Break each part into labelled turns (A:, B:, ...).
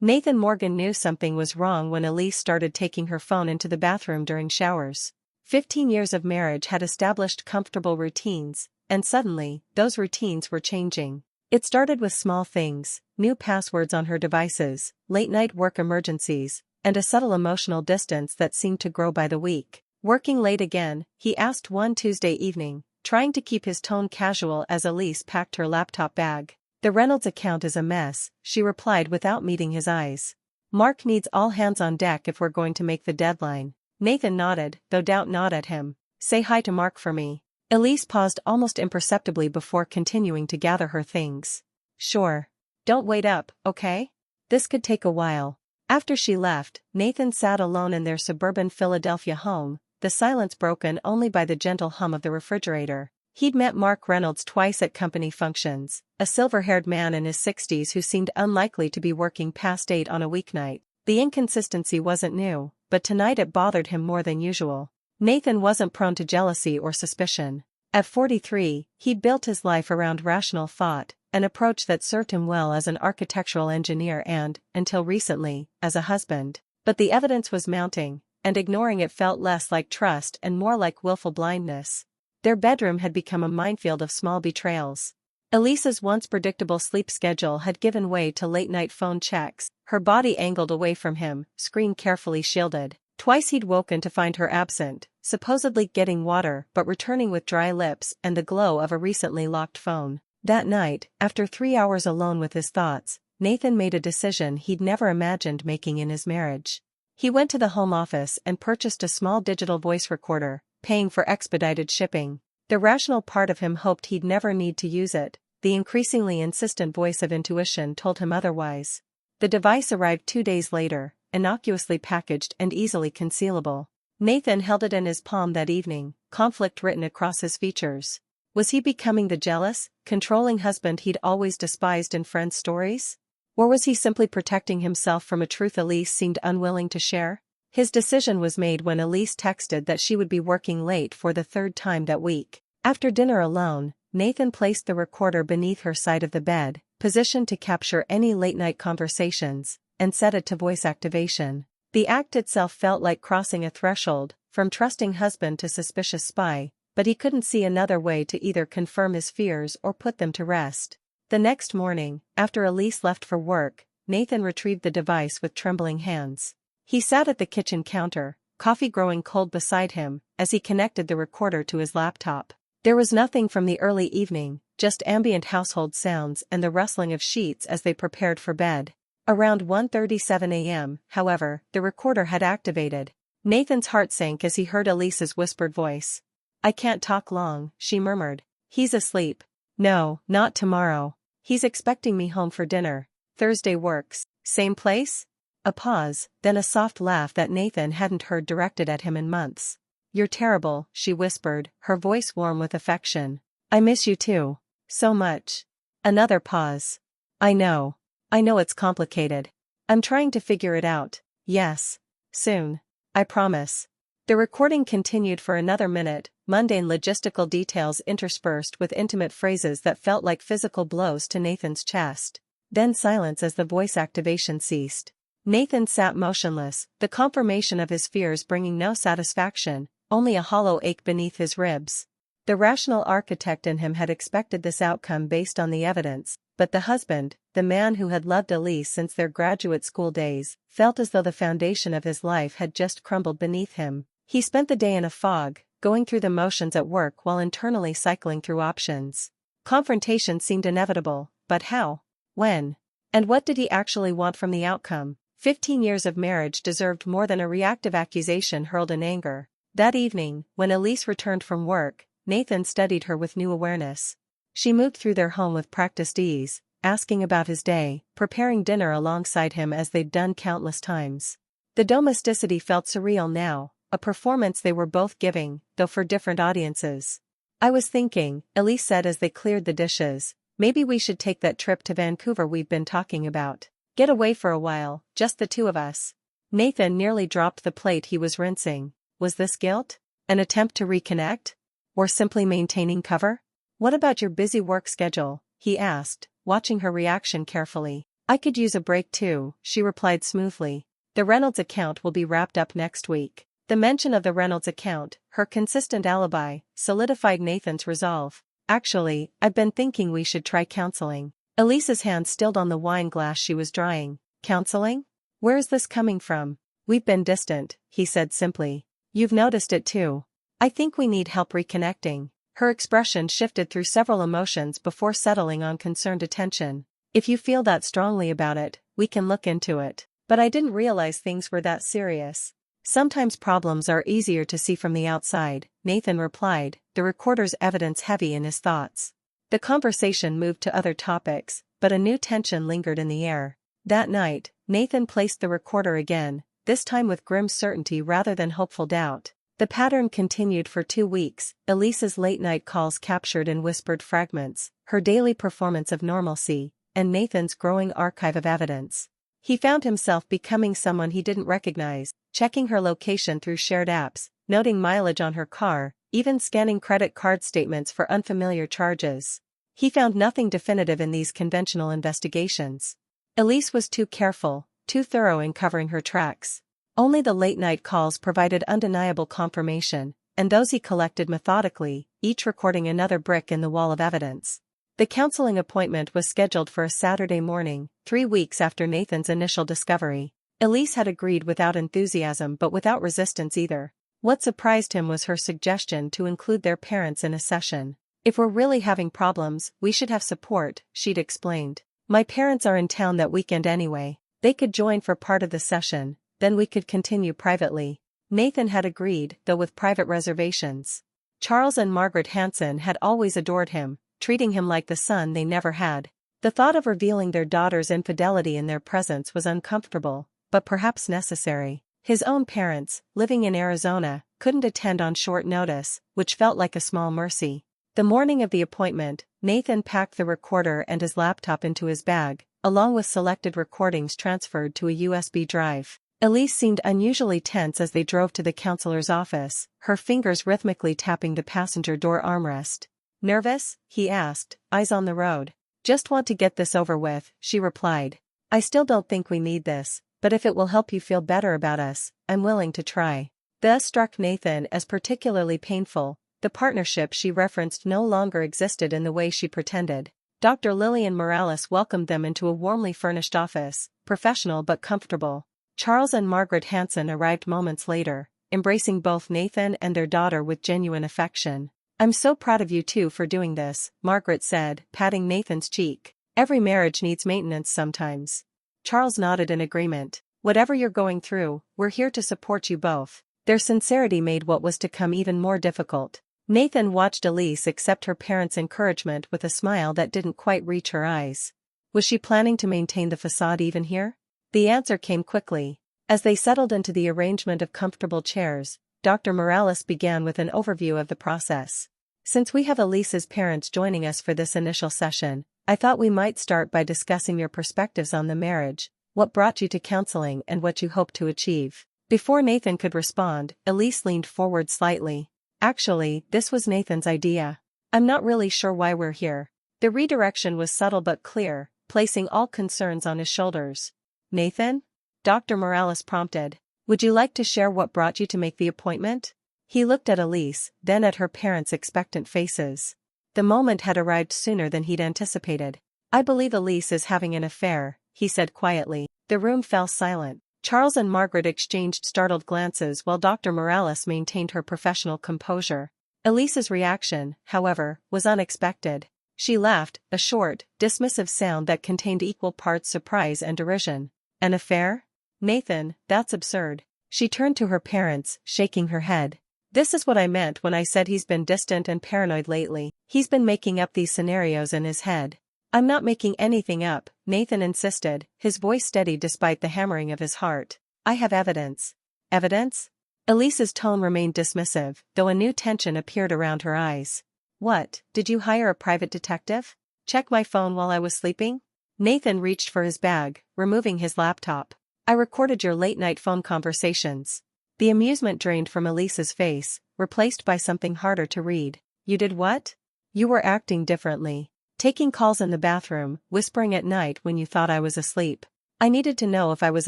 A: Nathan Morgan knew something was wrong when Elise started taking her phone into the bathroom during showers. 15 years of marriage had established comfortable routines, and suddenly, those routines were changing. It started with small things, new passwords on her devices, late-night work emergencies, and a subtle emotional distance that seemed to grow by the week. Working late again, he asked one Tuesday evening, trying to keep his tone casual as Elise packed her laptop bag. "The Reynolds account is a mess," she replied without meeting his eyes. "Mark needs all hands on deck if we're going to make the deadline." Nathan nodded, though doubt gnawed at him. "Say hi to Mark for me." Elise paused almost imperceptibly before continuing to gather her things. "Sure. Don't wait up, okay? This could take a while." After she left, Nathan sat alone in their suburban Philadelphia home, the silence broken only by the gentle hum of the refrigerator. He'd met Mark Reynolds twice at company functions, a silver-haired man in his 60s who seemed unlikely to be working past 8 on a weeknight. The inconsistency wasn't new, but tonight it bothered him more than usual. Nathan wasn't prone to jealousy or suspicion. At 43, he'd built his life around rational thought, an approach that served him well as an architectural engineer and, until recently, as a husband. But the evidence was mounting, and ignoring it felt less like trust and more like willful blindness. Their bedroom had become a minefield of small betrayals. Elise's once predictable sleep schedule had given way to late-night phone checks, her body angled away from him, screen carefully shielded. Twice he'd woken to find her absent, supposedly getting water but returning with dry lips and the glow of a recently locked phone. That night, after 3 hours alone with his thoughts, Nathan made a decision he'd never imagined making in his marriage. He went to the home office and purchased a small digital voice recorder, paying for expedited shipping. The rational part of him hoped he'd never need to use it. The increasingly insistent voice of intuition told him otherwise. The device arrived 2 days later, innocuously packaged and easily concealable. Nathan held it in his palm that evening, conflict written across his features. Was he becoming the jealous, controlling husband he'd always despised in friends' stories? Or was he simply protecting himself from a truth Elise seemed unwilling to share? His decision was made when Elise texted that she would be working late for the 3rd time that week. After dinner alone, Nathan placed the recorder beneath her side of the bed, positioned to capture any late-night conversations, and set it to voice activation. The act itself felt like crossing a threshold, from trusting husband to suspicious spy, but he couldn't see another way to either confirm his fears or put them to rest. The next morning, after Elise left for work, Nathan retrieved the device with trembling hands. He sat at the kitchen counter, coffee growing cold beside him, as he connected the recorder to his laptop. There was nothing from the early evening, just ambient household sounds and the rustling of sheets as they prepared for bed. Around 1:37 a.m., however, the recorder had activated. Nathan's heart sank as he heard Elise's whispered voice. "I can't talk long," she murmured. "He's asleep." "No, not tomorrow. He's expecting me home for dinner. Thursday works. Same place?" A pause, then a soft laugh that Nathan hadn't heard directed at him in months. "You're terrible," she whispered, her voice warm with affection. "I miss you too. So much." Another pause. I know it's complicated. I'm trying to figure it out." "Yes. Soon. I promise." The recording continued for another minute, mundane logistical details interspersed with intimate phrases that felt like physical blows to Nathan's chest. Then silence as the voice activation ceased. Nathan sat motionless, the confirmation of his fears bringing no satisfaction, only a hollow ache beneath his ribs. The rational architect in him had expected this outcome based on the evidence, but the husband, the man who had loved Elise since their graduate school days, felt as though the foundation of his life had just crumbled beneath him. He spent the day in a fog, going through the motions at work while internally cycling through options. Confrontation seemed inevitable, but how? When? And what did he actually want from the outcome? 15 years of marriage deserved more than a reactive accusation hurled in anger. That evening, when Elise returned from work, Nathan studied her with new awareness. She moved through their home with practiced ease, asking about his day, preparing dinner alongside him as they'd done countless times. The domesticity felt surreal now, a performance they were both giving, though for different audiences. "I was thinking," Elise said as they cleared the dishes, "maybe we should take that trip to Vancouver we've been talking about. Get away for a while, just the two of us." Nathan nearly dropped the plate he was rinsing. Was this guilt? An attempt to reconnect? Or simply maintaining cover? "What about your busy work schedule?" he asked, watching her reaction carefully. I could use a break too, she replied smoothly. The Reynolds account will be wrapped up next week. The mention of the Reynolds account, her consistent alibi, solidified Nathan's resolve. Actually, I've been thinking we should try counseling. Elise's hand stilled on the wine glass she was drying. Counseling? Where is this coming from? We've been distant, he said simply. You've noticed it too. I think we need help reconnecting. Her expression shifted through several emotions before settling on concerned attention. If you feel that strongly about it, we can look into it. But I didn't realize things were that serious. Sometimes problems are easier to see from the outside, Nathan replied, the recorder's evidence heavy in his thoughts. The conversation moved to other topics, but a new tension lingered in the air. That night, Nathan placed the recorder again, this time with grim certainty rather than hopeful doubt. The pattern continued for 2 weeks, Elise's late-night calls captured in whispered fragments, her daily performance of normalcy, and Nathan's growing archive of evidence. He found himself becoming someone he didn't recognize, checking her location through shared apps, noting mileage on her car, even scanning credit card statements for unfamiliar charges. He found nothing definitive in these conventional investigations. Elise was too careful, too thorough in covering her tracks. Only the late-night calls provided undeniable confirmation, and those he collected methodically, each recording another brick in the wall of evidence. The counseling appointment was scheduled for a Saturday morning, 3 weeks after Nathan's initial discovery. Elise had agreed without enthusiasm but without resistance either. What surprised him was her suggestion to include their parents in a session. If we're really having problems, we should have support, she'd explained. My parents are in town that weekend anyway. They could join for part of the session, then we could continue privately. Nathan had agreed, though with private reservations. Charles and Margaret Hanson had always adored him, treating him like the son they never had. The thought of revealing their daughter's infidelity in their presence was uncomfortable, but perhaps necessary. His own parents, living in Arizona, couldn't attend on short notice, which felt like a small mercy. The morning of the appointment, Nathan packed the recorder and his laptop into his bag, along with selected recordings transferred to a USB drive. Elise seemed unusually tense as they drove to the counselor's office, her fingers rhythmically tapping the passenger door armrest. Nervous? He asked, eyes on the road. Just want to get this over with, she replied. I still don't think we need this, but if it will help you feel better about us, I'm willing to try. This struck Nathan as particularly painful. The partnership she referenced no longer existed in the way she pretended. Dr. Lillian Morales welcomed them into a warmly furnished office, professional but comfortable. Charles and Margaret Hanson arrived moments later, embracing both Nathan and their daughter with genuine affection. I'm so proud of you two for doing this, Margaret said, patting Nathan's cheek. Every marriage needs maintenance sometimes. Charles nodded in agreement. Whatever you're going through, we're here to support you both. Their sincerity made what was to come even more difficult. Nathan watched Elise accept her parents' encouragement with a smile that didn't quite reach her eyes. Was she planning to maintain the facade even here? The answer came quickly. As they settled into the arrangement of comfortable chairs, Dr. Morales began with an overview of the process. Since we have Elise's parents joining us for this initial session, I thought we might start by discussing your perspectives on the marriage, what brought you to counseling and what you hope to achieve. Before Nathan could respond, Elise leaned forward slightly. Actually, this was Nathan's idea. I'm not really sure why we're here. The redirection was subtle but clear, placing all concerns on his shoulders. Nathan? Dr. Morales prompted. Would you like to share what brought you to make the appointment? He looked at Elise, then at her parents' expectant faces. The moment had arrived sooner than he'd anticipated. I believe Elise is having an affair, he said quietly. The room fell silent. Charles and Margaret exchanged startled glances while Dr. Morales maintained her professional composure. Elise's reaction, however, was unexpected. She laughed, a short, dismissive sound that contained equal parts surprise and derision. An affair? Nathan, that's absurd. She turned to her parents, shaking her head. This is what I meant when I said he's been distant and paranoid lately. He's been making up these scenarios in his head. I'm not making anything up, Nathan insisted, his voice steady despite the hammering of his heart. I have evidence. Evidence? Elise's tone remained dismissive, though a new tension appeared around her eyes. What, did you hire a private detective? Check my phone while I was sleeping? Nathan reached for his bag, removing his laptop. I recorded your late-night phone conversations. The amusement drained from Elise's face, replaced by something harder to read. You did what? You were acting differently. Taking calls in the bathroom, whispering at night when you thought I was asleep. I needed to know if I was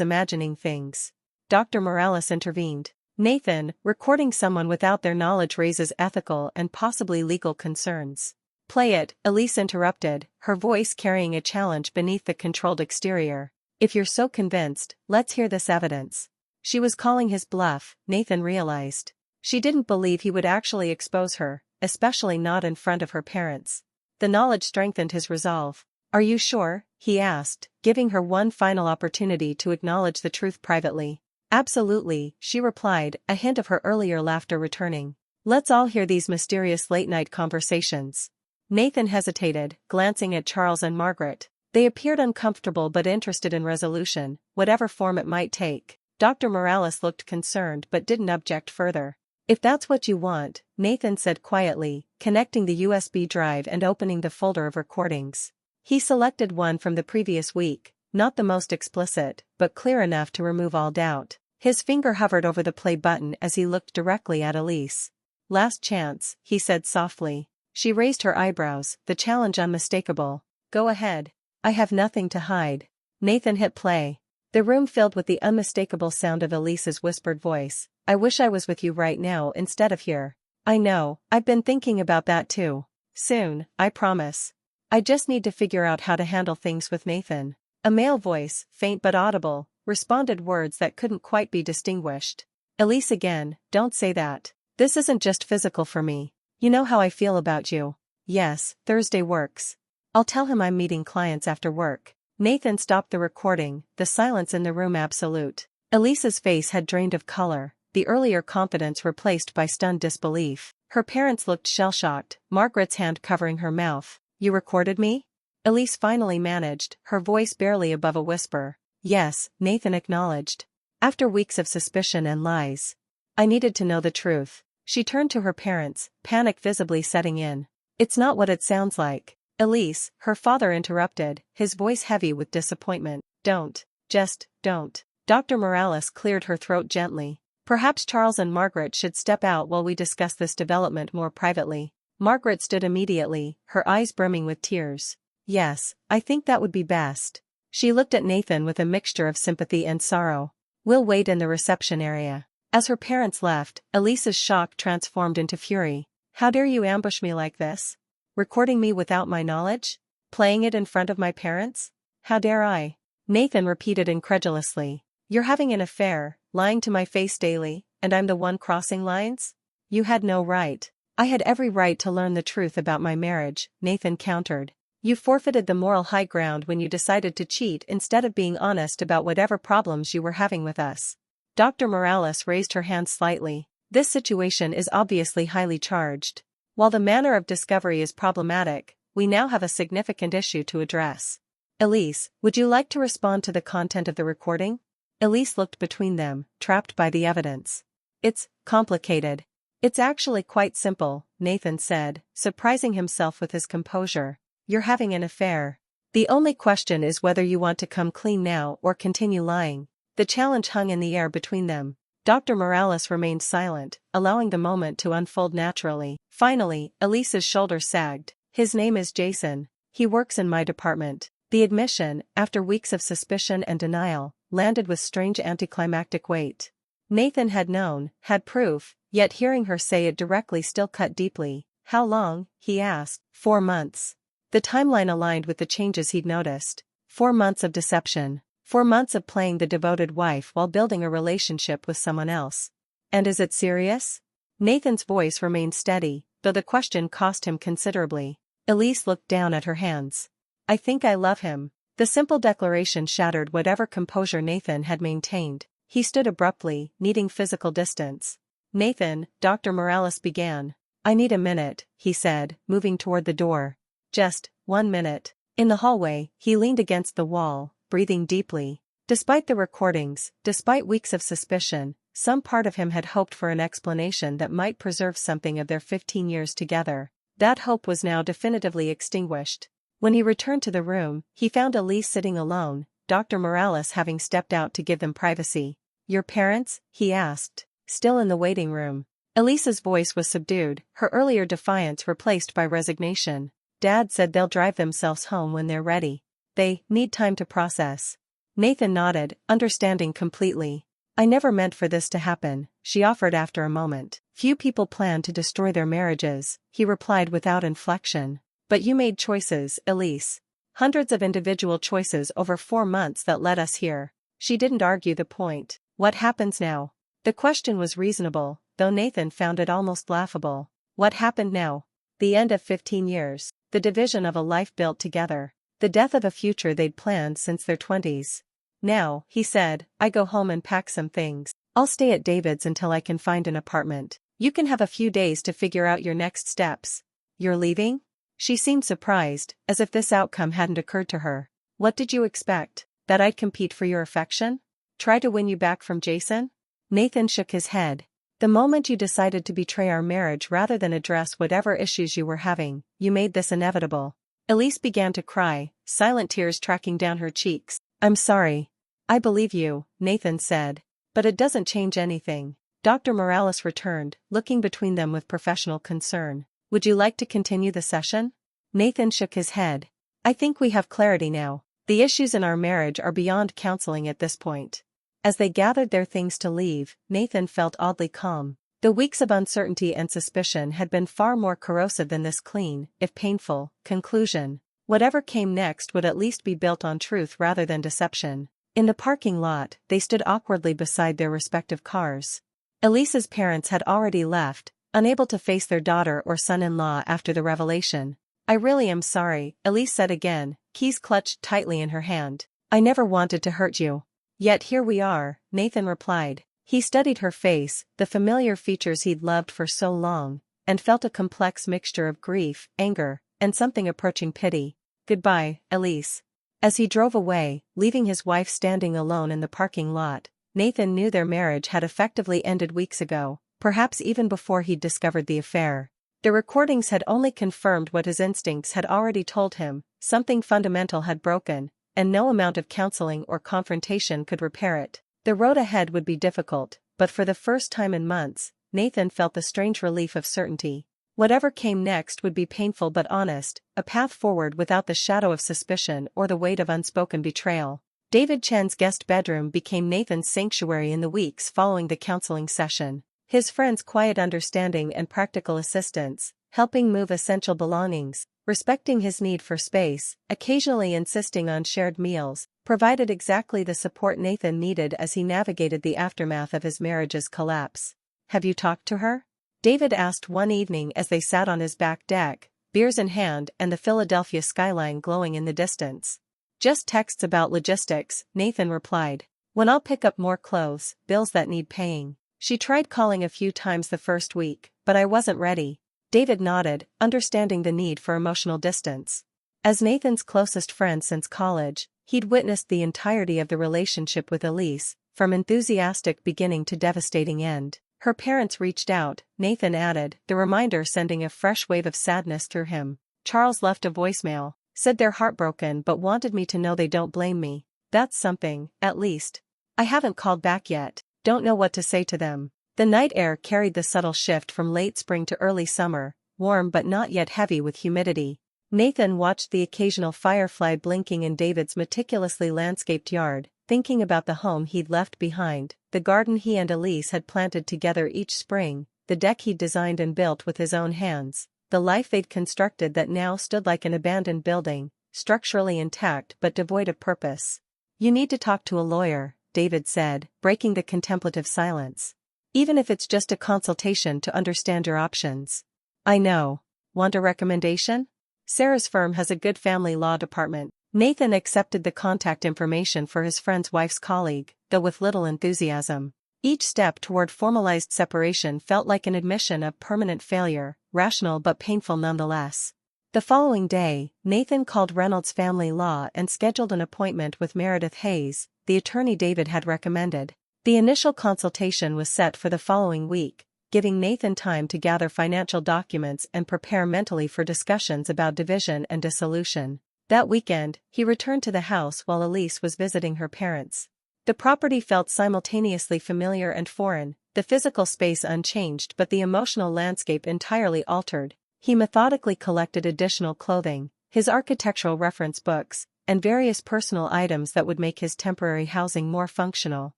A: imagining things. Dr. Morales intervened. Nathan, recording someone without their knowledge raises ethical and possibly legal concerns. Play it, Elise interrupted, her voice carrying a challenge beneath the controlled exterior. If you're so convinced, let's hear this evidence. She was calling his bluff, Nathan realized. She didn't believe he would actually expose her, especially not in front of her parents. The knowledge strengthened his resolve. Are you sure? He asked, giving her one final opportunity to acknowledge the truth privately. Absolutely, she replied, a hint of her earlier laughter returning. Let's all hear these mysterious late-night conversations. Nathan hesitated, glancing at Charles and Margaret. They appeared uncomfortable but interested in resolution, whatever form it might take. Dr. Morales looked concerned but didn't object further. If that's what you want, Nathan said quietly, connecting the USB drive and opening the folder of recordings. He selected one from the previous week, not the most explicit, but clear enough to remove all doubt. His finger hovered over the play button as he looked directly at Elise. Last chance, he said softly. She raised her eyebrows, the challenge unmistakable. Go ahead. I have nothing to hide. Nathan hit play. The room filled with the unmistakable sound of Elise's whispered voice. I wish I was with you right now instead of here. I know, I've been thinking about that too. Soon, I promise. I just need to figure out how to handle things with Nathan. A male voice, faint but audible, responded words that couldn't quite be distinguished. Elise again, don't say that. This isn't just physical for me. You know how I feel about you. Yes, Thursday works. I'll tell him I'm meeting clients after work. Nathan stopped the recording, the silence in the room absolute. Elise's face had drained of color, the earlier confidence replaced by stunned disbelief. Her parents looked shell-shocked, Margaret's hand covering her mouth. You recorded me? Elise finally managed, her voice barely above a whisper. Yes, Nathan acknowledged. After weeks of suspicion and lies. I needed to know the truth. She turned to her parents, panic visibly setting in. It's not what it sounds like. Elise, her father interrupted, his voice heavy with disappointment. Don't. Just, don't. Dr. Morales cleared her throat gently. Perhaps Charles and Margaret should step out while we discuss this development more privately. Margaret stood immediately, her eyes brimming with tears. Yes, I think that would be best. She looked at Nathan with a mixture of sympathy and sorrow. We'll wait in the reception area. As her parents left, Elise's shock transformed into fury. How dare you ambush me like this? Recording me without my knowledge? Playing it in front of my parents? How dare I? Nathan repeated incredulously. You're having an affair, lying to my face daily, and I'm the one crossing lines? You had no right. I had every right to learn the truth about my marriage, Nathan countered. You forfeited the moral high ground when you decided to cheat instead of being honest about whatever problems you were having with us. Dr. Morales raised her hand slightly. This situation is obviously highly charged. While the manner of discovery is problematic, we now have a significant issue to address. Elise, would you like to respond to the content of the recording? Elise looked between them, trapped by the evidence. It's complicated. It's actually quite simple, Nathan said, surprising himself with his composure. You're having an affair. The only question is whether you want to come clean now or continue lying. The challenge hung in the air between them. Dr. Morales remained silent, allowing the moment to unfold naturally. Finally, Elise's shoulders sagged. His name is Jason. He works in my department. The admission, after weeks of suspicion and denial, landed with strange anticlimactic weight. Nathan had known, had proof, yet hearing her say it directly still cut deeply. How long? He asked. 4 months. The timeline aligned with the changes he'd noticed. 4 months of deception. 4 months of playing the devoted wife while building a relationship with someone else. And is it serious? Nathan's voice remained steady, though the question cost him considerably. Elise looked down at her hands. I think I love him. The simple declaration shattered whatever composure Nathan had maintained. He stood abruptly, needing physical distance. Nathan, Dr. Morales began. I need a minute, he said, moving toward the door. Just 1 minute. In the hallway, he leaned against the wall, breathing deeply. Despite the recordings, despite weeks of suspicion, some part of him had hoped for an explanation that might preserve something of their 15 years together. That hope was now definitively extinguished. When he returned to the room, he found Elise sitting alone, Dr. Morales having stepped out to give them privacy. Your parents? He asked, still in the waiting room. Elise's voice was subdued, her earlier defiance replaced by resignation. Dad said they'll drive themselves home when they're ready. They need time to process. Nathan nodded, understanding completely. I never meant for this to happen, she offered after a moment. Few people plan to destroy their marriages, he replied without inflection. But you made choices, Elise. Hundreds of individual choices over 4 months that led us here. She didn't argue the point. What happens now? The question was reasonable, though Nathan found it almost laughable. What happened now? The end of 15 years. The division of a life built together. The death of a future they'd planned since their 20s. Now, he said, I go home and pack some things. I'll stay at David's until I can find an apartment. You can have a few days to figure out your next steps. You're leaving? She seemed surprised, as if this outcome hadn't occurred to her. What did you expect? That I'd compete for your affection? Try to win you back from Jason? Nathan shook his head. The moment you decided to betray our marriage rather than address whatever issues you were having, you made this inevitable. Elise began to cry, silent tears tracking down her cheeks. I'm sorry. I believe you, Nathan said. But it doesn't change anything. Dr. Morales returned, looking between them with professional concern. Would you like to continue the session? Nathan shook his head. I think we have clarity now. The issues in our marriage are beyond counseling at this point. As they gathered their things to leave, Nathan felt oddly calm. The weeks of uncertainty and suspicion had been far more corrosive than this clean, if painful, conclusion. Whatever came next would at least be built on truth rather than deception. In the parking lot, they stood awkwardly beside their respective cars. Elise's parents had already left, unable to face their daughter or son-in-law after the revelation. I really am sorry, Elise said again, keys clutched tightly in her hand. I never wanted to hurt you. Yet here we are, Nathan replied. He studied her face, the familiar features he'd loved for so long, and felt a complex mixture of grief, anger, and something approaching pity. Goodbye, Elise. As he drove away, leaving his wife standing alone in the parking lot, Nathan knew their marriage had effectively ended weeks ago, perhaps even before he'd discovered the affair. The recordings had only confirmed what his instincts had already told him, something fundamental had broken, and no amount of counseling or confrontation could repair it. The road ahead would be difficult, but for the first time in months, Nathan felt the strange relief of certainty. Whatever came next would be painful but honest, a path forward without the shadow of suspicion or the weight of unspoken betrayal. David Chen's guest bedroom became Nathan's sanctuary in the weeks following the counseling session. His friend's quiet understanding and practical assistance, helping move essential belongings, respecting his need for space, occasionally insisting on shared meals, provided exactly the support Nathan needed as he navigated the aftermath of his marriage's collapse. Have you talked to her? David asked one evening as they sat on his back deck, beers in hand and the Philadelphia skyline glowing in the distance. Just texts about logistics, Nathan replied. When I'll pick up more clothes, bills that need paying. She tried calling a few times the first week, but I wasn't ready. David nodded, understanding the need for emotional distance. As Nathan's closest friend since college, he'd witnessed the entirety of the relationship with Elise, from enthusiastic beginning to devastating end. Her parents reached out, Nathan added, the reminder sending a fresh wave of sadness through him. Charles left a voicemail, said they're heartbroken but wanted me to know they don't blame me. That's something, at least. I haven't called back yet, don't know what to say to them. The night air carried the subtle shift from late spring to early summer, warm but not yet heavy with humidity. Nathan watched the occasional firefly blinking in David's meticulously landscaped yard, thinking about the home he'd left behind, the garden he and Elise had planted together each spring, the deck he'd designed and built with his own hands, the life they'd constructed that now stood like an abandoned building, structurally intact but devoid of purpose. You need to talk to a lawyer, David said, breaking the contemplative silence. Even if it's just a consultation to understand your options. I know. Want a recommendation? Sarah's firm has a good family law department. Nathan accepted the contact information for his friend's wife's colleague, though with little enthusiasm. Each step toward formalized separation felt like an admission of permanent failure, rational but painful nonetheless. The following day, Nathan called Reynolds Family Law and scheduled an appointment with Meredith Hayes, the attorney David had recommended. The initial consultation was set for the following week, giving Nathan time to gather financial documents and prepare mentally for discussions about division and dissolution. That weekend, he returned to the house while Elise was visiting her parents. The property felt simultaneously familiar and foreign, the physical space unchanged but the emotional landscape entirely altered. He methodically collected additional clothing, his architectural reference books, and various personal items that would make his temporary housing more functional.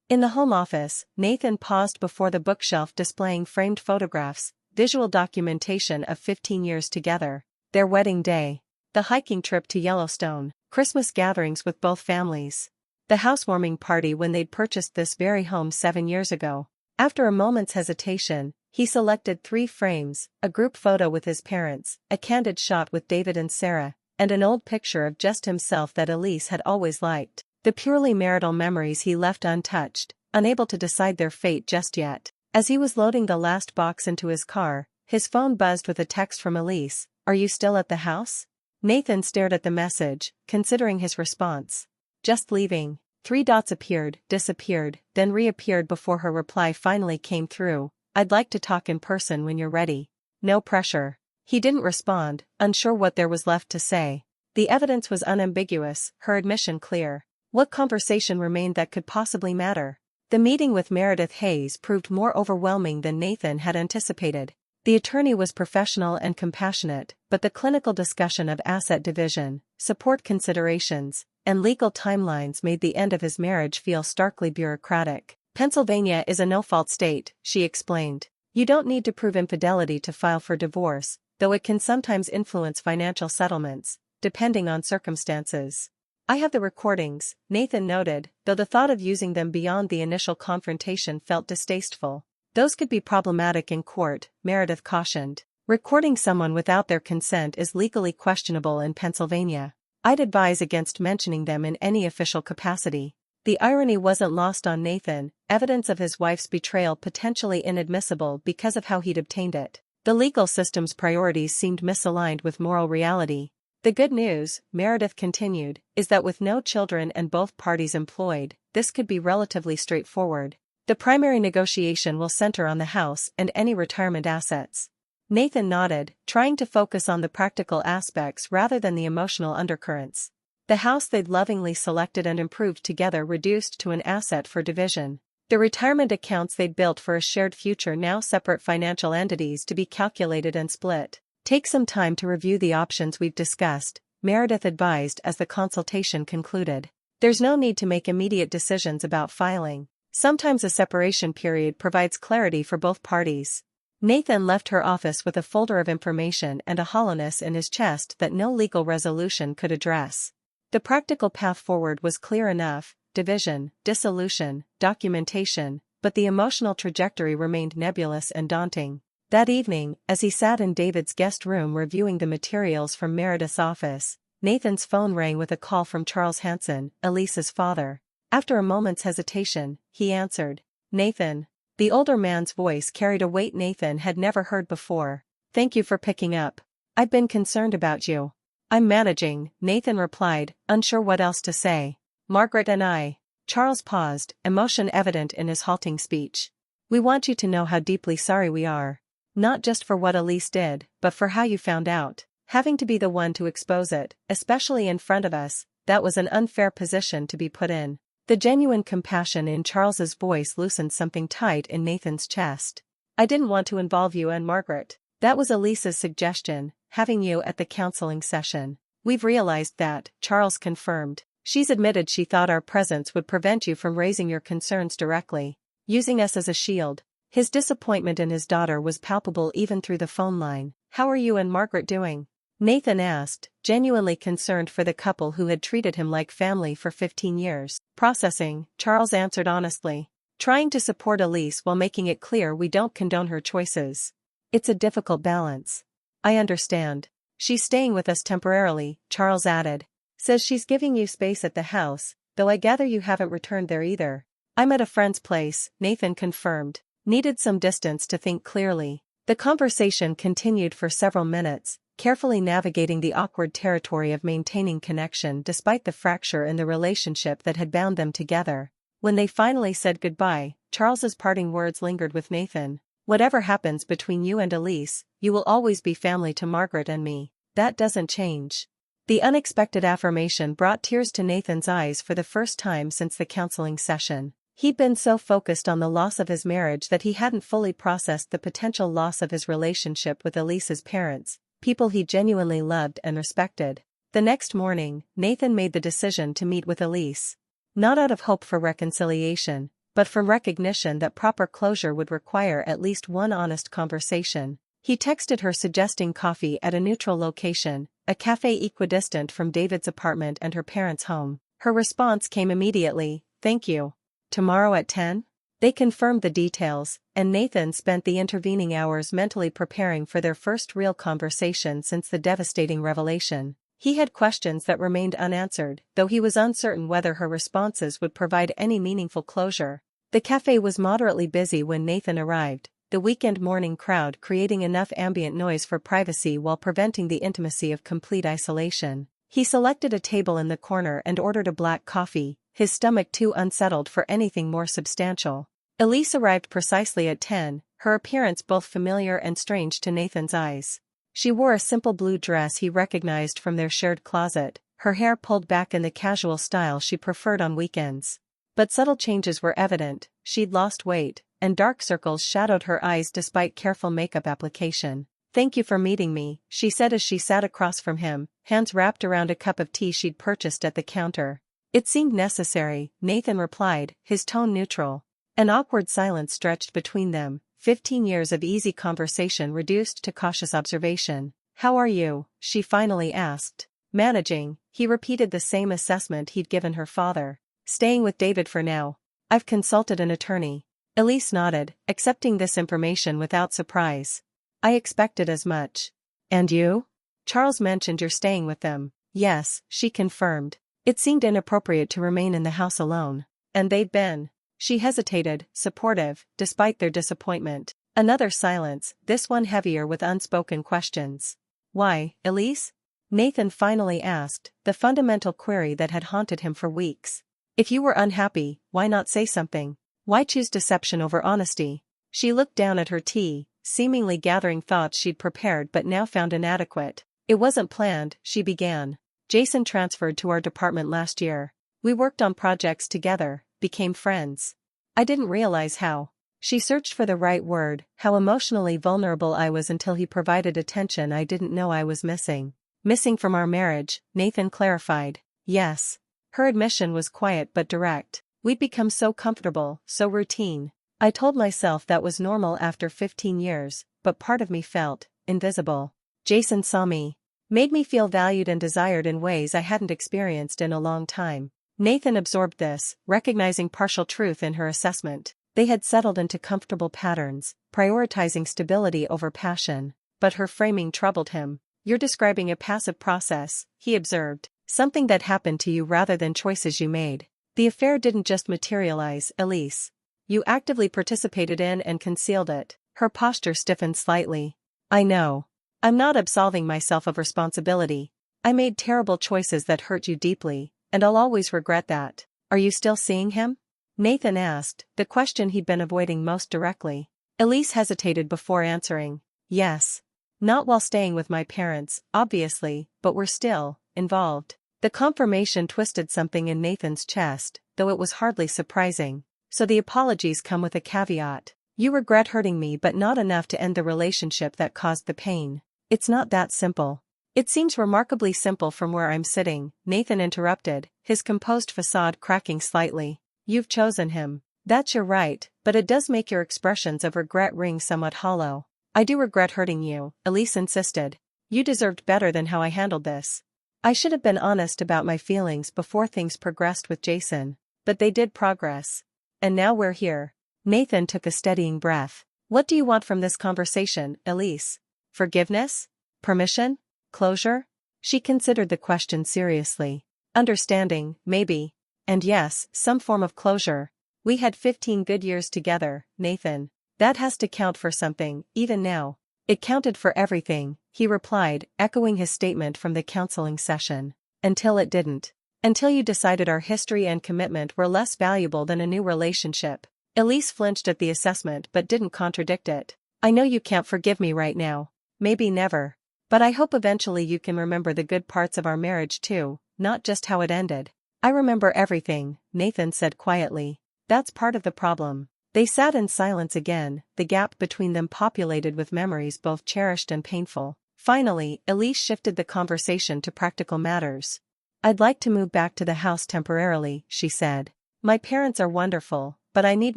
A: In the home office, Nathan paused before the bookshelf displaying framed photographs, visual documentation of 15 years together, their wedding day, the hiking trip to Yellowstone, Christmas gatherings with both families, the housewarming party when they'd purchased this very home 7 years ago. After a moment's hesitation, he selected 3 frames, a group photo with his parents, a candid shot with David and Sarah, and an old picture of just himself that Elise had always liked. The purely marital memories he left untouched, unable to decide their fate just yet. As he was loading the last box into his car, his phone buzzed with a text from Elise. "Are you still at the house?" Nathan stared at the message, considering his response. "Just leaving." 3 dots appeared, disappeared, then reappeared before her reply finally came through. "I'd like to talk in person when you're ready. No pressure." He didn't respond, unsure what there was left to say. The evidence was unambiguous, her admission clear. What conversation remained that could possibly matter? The meeting with Meredith Hayes proved more overwhelming than Nathan had anticipated. The attorney was professional and compassionate, but the clinical discussion of asset division, support considerations, and legal timelines made the end of his marriage feel starkly bureaucratic. "Pennsylvania is a no-fault state," she explained. "You don't need to prove infidelity to file for divorce, though it can sometimes influence financial settlements, depending on circumstances." "I have the recordings," Nathan noted, though the thought of using them beyond the initial confrontation felt distasteful. "Those could be problematic in court," Meredith cautioned. "Recording someone without their consent is legally questionable in Pennsylvania. I'd advise against mentioning them in any official capacity." The irony wasn't lost on Nathan, evidence of his wife's betrayal potentially inadmissible because of how he'd obtained it. The legal system's priorities seemed misaligned with moral reality. "The good news," Meredith continued, "is that with no children and both parties employed, this could be relatively straightforward. The primary negotiation will center on the house and any retirement assets." Nathan nodded, trying to focus on the practical aspects rather than the emotional undercurrents. The house they'd lovingly selected and improved together reduced to an asset for division. The retirement accounts they'd built for a shared future now separate financial entities to be calculated and split. "Take some time to review the options we've discussed," Meredith advised as the consultation concluded. "There's no need to make immediate decisions about filing. Sometimes a separation period provides clarity for both parties." Nathan left her office with a folder of information and a hollowness in his chest that no legal resolution could address. The practical path forward was clear enough: division, dissolution, documentation, but the emotional trajectory remained nebulous and daunting. That evening, as he sat in David's guest room reviewing the materials from Meredith's office, Nathan's phone rang with a call from Charles Hanson, Elise's father. After a moment's hesitation, he answered. "Nathan." The older man's voice carried a weight Nathan had never heard before. "Thank you for picking up. I've been concerned about you." "I'm managing," Nathan replied, unsure what else to say. "Margaret and I." Charles paused, emotion evident in his halting speech. "We want you to know how deeply sorry we are. Not just for what Elise did, but for how you found out. Having to be the one to expose it, especially in front of us, that was an unfair position to be put in." The genuine compassion in Charles's voice loosened something tight in Nathan's chest. "I didn't want to involve you and Margaret. That was Elise's suggestion, having you at the counseling session." "We've realized that," Charles confirmed. "She's admitted she thought our presence would prevent you from raising your concerns directly, using us as a shield." His disappointment in his daughter was palpable even through the phone line. "How are you and Margaret doing?" Nathan asked, genuinely concerned for the couple who had treated him like family for 15 years. "Processing," Charles answered honestly. "Trying to support Elise while making it clear we don't condone her choices. It's a difficult balance." "I understand. She's staying with us temporarily," Charles added. "Says she's giving you space at the house, though I gather you haven't returned there either." "I'm at a friend's place," Nathan confirmed. Needed some distance to think clearly. The conversation continued for several minutes, carefully navigating the awkward territory of maintaining connection despite the fracture in the relationship that had bound them together. When they finally said goodbye, Charles's parting words lingered with Nathan. "Whatever happens between you and Elise, you will always be family to Margaret and me. That doesn't change." The unexpected affirmation brought tears to Nathan's eyes for the first time since the counseling session. He'd been so focused on the loss of his marriage that he hadn't fully processed the potential loss of his relationship with Elise's parents, people he genuinely loved and respected. The next morning, Nathan made the decision to meet with Elise. Not out of hope for reconciliation, but from recognition that proper closure would require at least one honest conversation. He texted her suggesting coffee at a neutral location, a cafe equidistant from David's apartment and her parents' home. Her response came immediately, "Thank you. Tomorrow at 10? They confirmed the details, and Nathan spent the intervening hours mentally preparing for their first real conversation since the devastating revelation. He had questions that remained unanswered, though he was uncertain whether her responses would provide any meaningful closure. The cafe was moderately busy when Nathan arrived, the weekend morning crowd creating enough ambient noise for privacy while preventing the intimacy of complete isolation. He selected a table in the corner and ordered a black coffee, his stomach too unsettled for anything more substantial. Elise arrived precisely at 10, her appearance both familiar and strange to Nathan's eyes. She wore a simple blue dress he recognized from their shared closet, her hair pulled back in the casual style she preferred on weekends. But subtle changes were evident: she'd lost weight, and dark circles shadowed her eyes despite careful makeup application. "Thank you for meeting me," she said as she sat across from him, hands wrapped around a cup of tea she'd purchased at the counter. "It seemed necessary," Nathan replied, his tone neutral. An awkward silence stretched between them, 15 years of easy conversation reduced to cautious observation. "How are you?" she finally asked. "Managing," he repeated the same assessment he'd given her father. "Staying with David for now. I've consulted an attorney." Elise nodded, accepting this information without surprise. "I expected as much. And you? Charles mentioned you're staying with them." "Yes," she confirmed. It seemed inappropriate to remain in the house alone. "And they've been." She hesitated, supportive, despite their disappointment. Another silence, this one heavier with unspoken questions. "Why, Elise?" Nathan finally asked, the fundamental query that had haunted him for weeks. "If you were unhappy, why not say something? Why choose deception over honesty?" She looked down at her tea, seemingly gathering thoughts she'd prepared but now found inadequate. "It wasn't planned," she began. "Jason transferred to our department last year. We worked on projects together, became friends. I didn't realize how." She searched for the right word, "how emotionally vulnerable I was until he provided attention I didn't know I was missing." "Missing from our marriage," Nathan clarified. "Yes." Her admission was quiet but direct. "We'd become so comfortable, so routine. I told myself that was normal after 15 years, but part of me felt invisible. Jason saw me. Made me feel valued and desired in ways I hadn't experienced in a long time." Nathan absorbed this, recognizing partial truth in her assessment. They had settled into comfortable patterns, prioritizing stability over passion. But her framing troubled him. "You're describing a passive process," he observed. "Something that happened to you rather than choices you made. The affair didn't just materialize, Elise. You actively participated in and concealed it." Her posture stiffened slightly. "I know. I'm not absolving myself of responsibility. I made terrible choices that hurt you deeply, and I'll always regret that." "Are you still seeing him?" Nathan asked, the question he'd been avoiding most directly. Elise hesitated before answering. "Yes. Not while staying with my parents, obviously, but we're still involved." The confirmation twisted something in Nathan's chest, though it was hardly surprising. "So the apologies come with a caveat. You regret hurting me but not enough to end the relationship that caused the pain." "It's not that simple." "It seems remarkably simple from where I'm sitting," Nathan interrupted, his composed facade cracking slightly. "You've chosen him. That's your right, but it does make your expressions of regret ring somewhat hollow." "I do regret hurting you," Elise insisted. "You deserved better than how I handled this. I should have been honest about my feelings before things progressed with Jason. But they did progress. And now we're here." Nathan took a steadying breath. "What do you want from this conversation, Elise? Forgiveness? Permission? Closure?" She considered the question seriously. "Understanding, maybe. And yes, some form of closure. We had 15 good years together, Nathan. That has to count for something, even now." "It counted for everything," he replied, echoing his statement from the counseling session. "Until it didn't. Until you decided our history and commitment were less valuable than a new relationship." Elise flinched at the assessment but didn't contradict it. "I know you can't forgive me right now. Maybe never. But I hope eventually you can remember the good parts of our marriage too, not just how it ended." "I remember everything," Nathan said quietly. "That's part of the problem." They sat in silence again, the gap between them populated with memories both cherished and painful. Finally, Elise shifted the conversation to practical matters. "I'd like to move back to the house temporarily," she said. "My parents are wonderful, but I need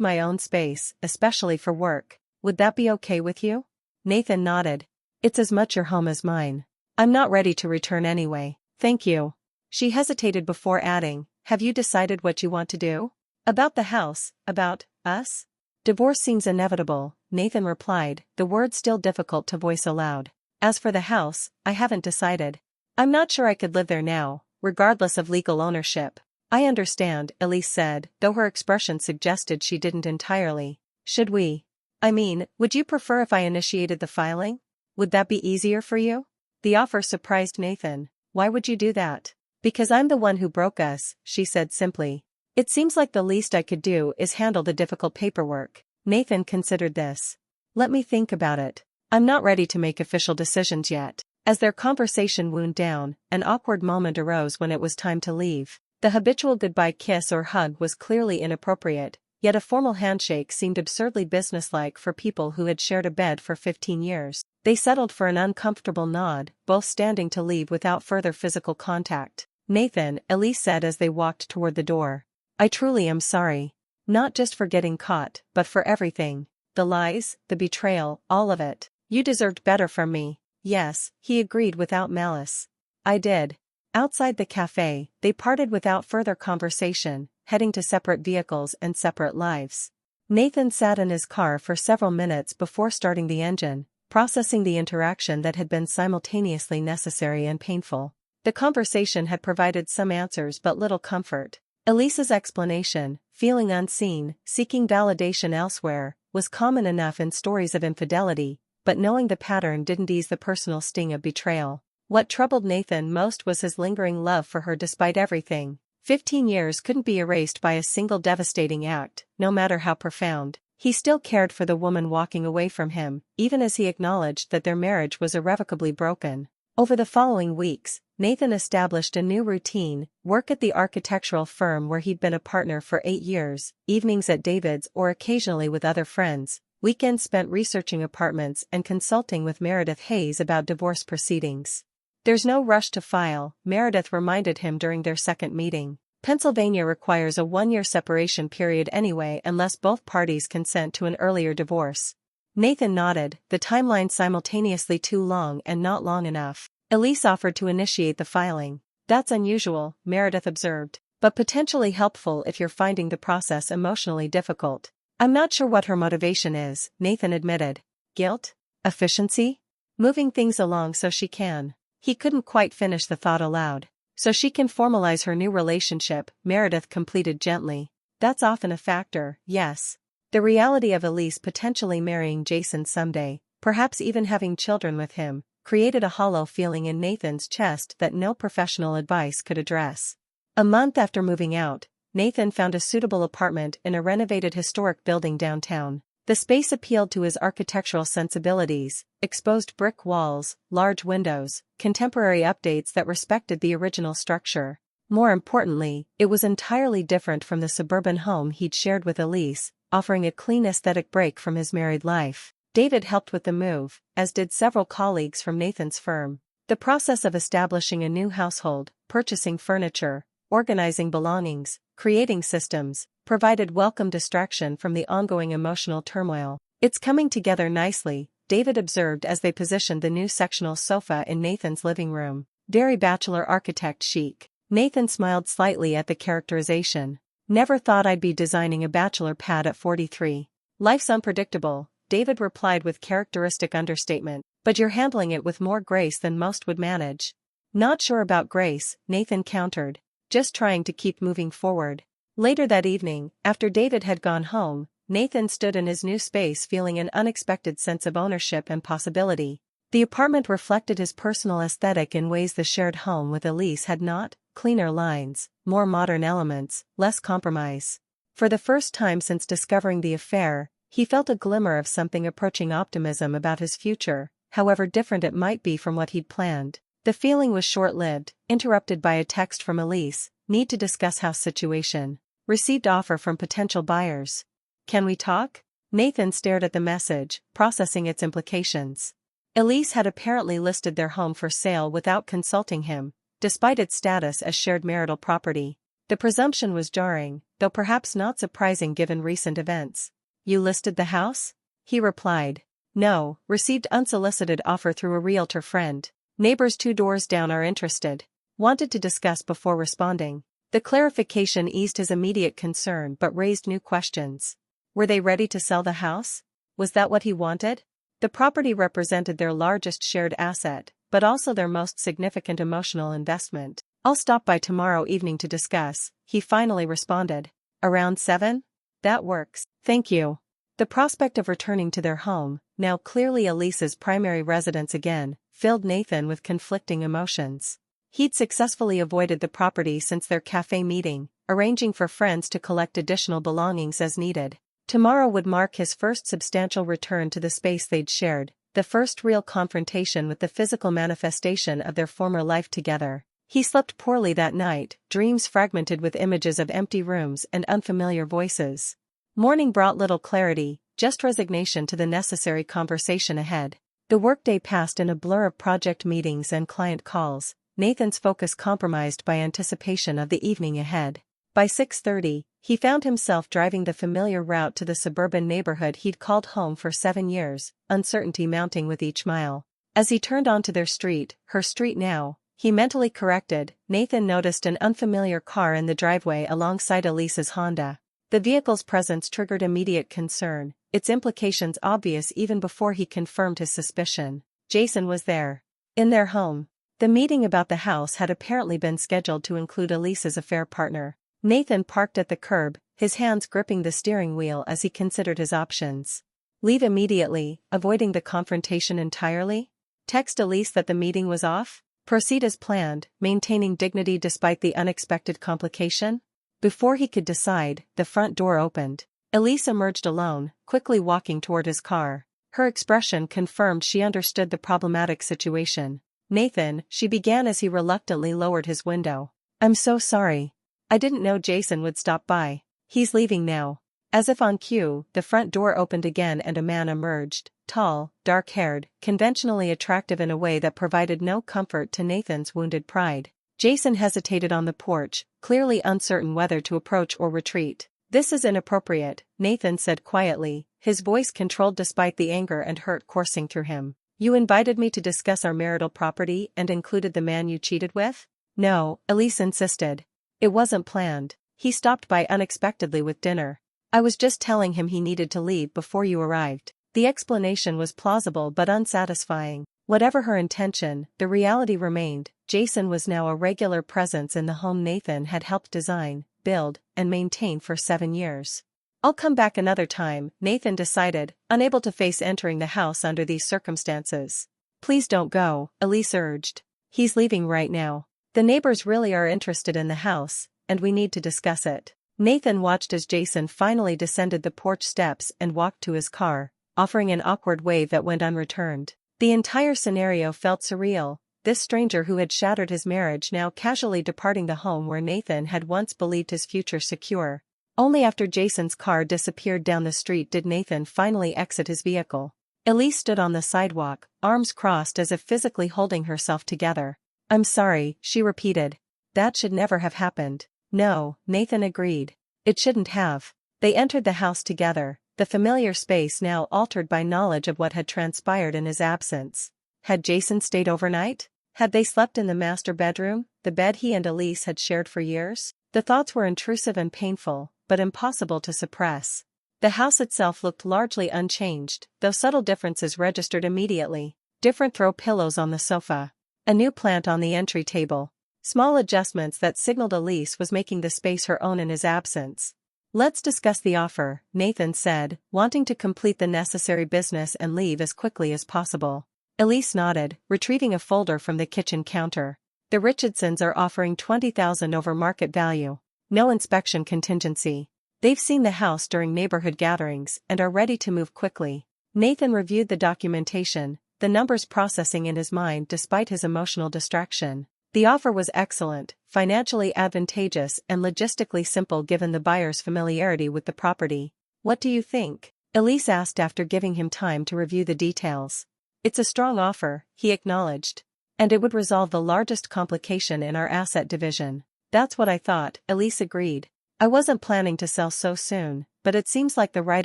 A: my own space, especially for work. Would that be okay with you?" Nathan nodded. "It's as much your home as mine. I'm not ready to return anyway, thank you." She hesitated before adding, "Have you decided what you want to do? About the house, about us?" "Divorce seems inevitable," Nathan replied, the words still difficult to voice aloud. "As for the house, I haven't decided. I'm not sure I could live there now, regardless of legal ownership." "I understand," Elise said, though her expression suggested she didn't entirely. Would you prefer if I initiated the filing? Would that be easier for you?" The offer surprised Nathan. "Why would you do that?" "Because I'm the one who broke us," she said simply. "It seems like the least I could do is handle the difficult paperwork." Nathan considered this. "Let me think about it. I'm not ready to make official decisions yet." As their conversation wound down, an awkward moment arose when it was time to leave. The habitual goodbye kiss or hug was clearly inappropriate, yet a formal handshake seemed absurdly businesslike for people who had shared a bed for 15 years. They settled for an uncomfortable nod, both standing to leave without further physical contact. "Nathan," Elise said as they walked toward the door. "I truly am sorry. Not just for getting caught, but for everything. The lies, the betrayal, all of it. You deserved better from me." "Yes," he agreed without malice. "I did." Outside the cafe, they parted without further conversation, heading to separate vehicles and separate lives. Nathan sat in his car for several minutes before starting the engine, processing the interaction that had been simultaneously necessary and painful. The conversation had provided some answers but little comfort. Elise's explanation, feeling unseen, seeking validation elsewhere, was common enough in stories of infidelity, but knowing the pattern didn't ease the personal sting of betrayal. What troubled Nathan most was his lingering love for her despite everything. 15 years couldn't be erased by a single devastating act, no matter how profound. He still cared for the woman walking away from him, even as he acknowledged that their marriage was irrevocably broken. Over the following weeks, Nathan established a new routine: work at the architectural firm where he'd been a partner for 8 years, evenings at David's or occasionally with other friends, weekends spent researching apartments and consulting with Meredith Hayes about divorce proceedings. "There's no rush to file," Meredith reminded him during their second meeting. "Pennsylvania requires a 1-year separation period anyway unless both parties consent to an earlier divorce." Nathan nodded, the timeline simultaneously too long and not long enough. Elise offered to initiate the filing. "That's unusual," Meredith observed, "but potentially helpful if you're finding the process emotionally difficult." "I'm not sure what her motivation is," Nathan admitted. "Guilt? Efficiency? Moving things along so she can." He couldn't quite finish the thought aloud. "So she can formalize her new relationship," Meredith completed gently. "That's often a factor, yes." The reality of Elise potentially marrying Jason someday, perhaps even having children with him, created a hollow feeling in Nathan's chest that no professional advice could address. A month after moving out, Nathan found a suitable apartment in a renovated historic building downtown. The space appealed to his architectural sensibilities: exposed brick walls, large windows, contemporary updates that respected the original structure. More importantly, it was entirely different from the suburban home he'd shared with Elise, offering a clean aesthetic break from his married life. David helped with the move, as did several colleagues from Nathan's firm. The process of establishing a new household, purchasing furniture, organizing belongings, creating systems, provided welcome distraction from the ongoing emotional turmoil. "It's coming together nicely," David observed as they positioned the new sectional sofa in Nathan's living room. "Very bachelor architect chic." Nathan smiled slightly at the characterization. "Never thought I'd be designing a bachelor pad at 43. "Life's unpredictable," David replied with characteristic understatement, "but you're handling it with more grace than most would manage." "Not sure about grace," Nathan countered. "Just trying to keep moving forward." Later that evening, after David had gone home, Nathan stood in his new space feeling an unexpected sense of ownership and possibility. The apartment reflected his personal aesthetic in ways the shared home with Elise had not: cleaner lines, more modern elements, less compromise. For the first time since discovering the affair, he felt a glimmer of something approaching optimism about his future, however different it might be from what he'd planned. The feeling was short-lived, interrupted by a text from Elise: "Need to discuss house situation. Received offer from potential buyers. Can we talk?" Nathan stared at the message, processing its implications. Elise had apparently listed their home for sale without consulting him, despite its status as shared marital property. The presumption was jarring, though perhaps not surprising given recent events. "You listed the house?" he replied. "No, received unsolicited offer through a realtor friend. Neighbors 2 doors down are interested. Wanted to discuss before responding." The clarification eased his immediate concern but raised new questions. Were they ready to sell the house? Was that what he wanted? The property represented their largest shared asset, but also their most significant emotional investment. "I'll stop by tomorrow evening to discuss," he finally responded. "Around 7? That works, thank you." The prospect of returning to their home, now clearly Elise's primary residence again, filled Nathan with conflicting emotions. He'd successfully avoided the property since their cafe meeting, arranging for friends to collect additional belongings as needed. Tomorrow would mark his first substantial return to the space they'd shared, the first real confrontation with the physical manifestation of their former life together. He slept poorly that night, dreams fragmented with images of empty rooms and unfamiliar voices. Morning brought little clarity, just resignation to the necessary conversation ahead. The workday passed in a blur of project meetings and client calls, Nathan's focus compromised by anticipation of the evening ahead. By 6:30, he found himself driving the familiar route to the suburban neighborhood he'd called home for 7 years, uncertainty mounting with each mile. As he turned onto their street, her street now, he mentally corrected, Nathan noticed an unfamiliar car in the driveway alongside Elise's Honda. The vehicle's presence triggered immediate concern, its implications obvious even before he confirmed his suspicion. Jason was there. In their home. The meeting about the house had apparently been scheduled to include Elise's affair partner. Nathan parked at the curb, his hands gripping the steering wheel as he considered his options. Leave immediately, avoiding the confrontation entirely? Text Elise that the meeting was off? Proceed as planned, maintaining dignity despite the unexpected complication? Before he could decide, the front door opened. Elise emerged alone, quickly walking toward his car. Her expression confirmed she understood the problematic situation. "Nathan," she began as he reluctantly lowered his window. "I'm so sorry. I didn't know Jason would stop by. He's leaving now." As if on cue, the front door opened again and a man emerged, tall, dark-haired, conventionally attractive in a way that provided no comfort to Nathan's wounded pride. Jason hesitated on the porch, clearly uncertain whether to approach or retreat. "This is inappropriate," Nathan said quietly, his voice controlled despite the anger and hurt coursing through him. "You invited me to discuss our marital property and included the man you cheated with?" "No," Elise insisted. "It wasn't planned. He stopped by unexpectedly with dinner. I was just telling him he needed to leave before you arrived." The explanation was plausible but unsatisfying. Whatever her intention, the reality remained. Jason was now a regular presence in the home Nathan had helped design, build, and maintain for 7 years. "I'll come back another time," Nathan decided, unable to face entering the house under these circumstances. "Please don't go," Elise urged. "He's leaving right now. The neighbors really are interested in the house, and we need to discuss it." Nathan watched as Jason finally descended the porch steps and walked to his car, offering an awkward wave that went unreturned. The entire scenario felt surreal, this stranger who had shattered his marriage now casually departing the home where Nathan had once believed his future secure. Only after Jason's car disappeared down the street did Nathan finally exit his vehicle. Elise stood on the sidewalk, arms crossed as if physically holding herself together. "I'm sorry," she repeated. "That should never have happened." "No," Nathan agreed. "It shouldn't have." They entered the house together, the familiar space now altered by knowledge of what had transpired in his absence. Had Jason stayed overnight? Had they slept in the master bedroom, the bed he and Elise had shared for years? The thoughts were intrusive and painful, but impossible to suppress. The house itself looked largely unchanged, though subtle differences registered immediately. Different throw pillows on the sofa. A new plant on the entry table. Small adjustments that signaled Elise was making the space her own in his absence. "Let's discuss the offer," Nathan said, wanting to complete the necessary business and leave as quickly as possible. Elise nodded, retrieving a folder from the kitchen counter. "The Richardsons are offering $20,000 over market value. No inspection contingency. They've seen the house during neighborhood gatherings and are ready to move quickly." Nathan reviewed the documentation, the numbers processing in his mind despite his emotional distraction. The offer was excellent, financially advantageous and logistically simple given the buyer's familiarity with the property. "What do you think?" Elise asked after giving him time to review the details. It's a strong offer, he acknowledged. And it would resolve the largest complication in our asset division. That's what I thought, Elise agreed. I wasn't planning to sell so soon, but it seems like the right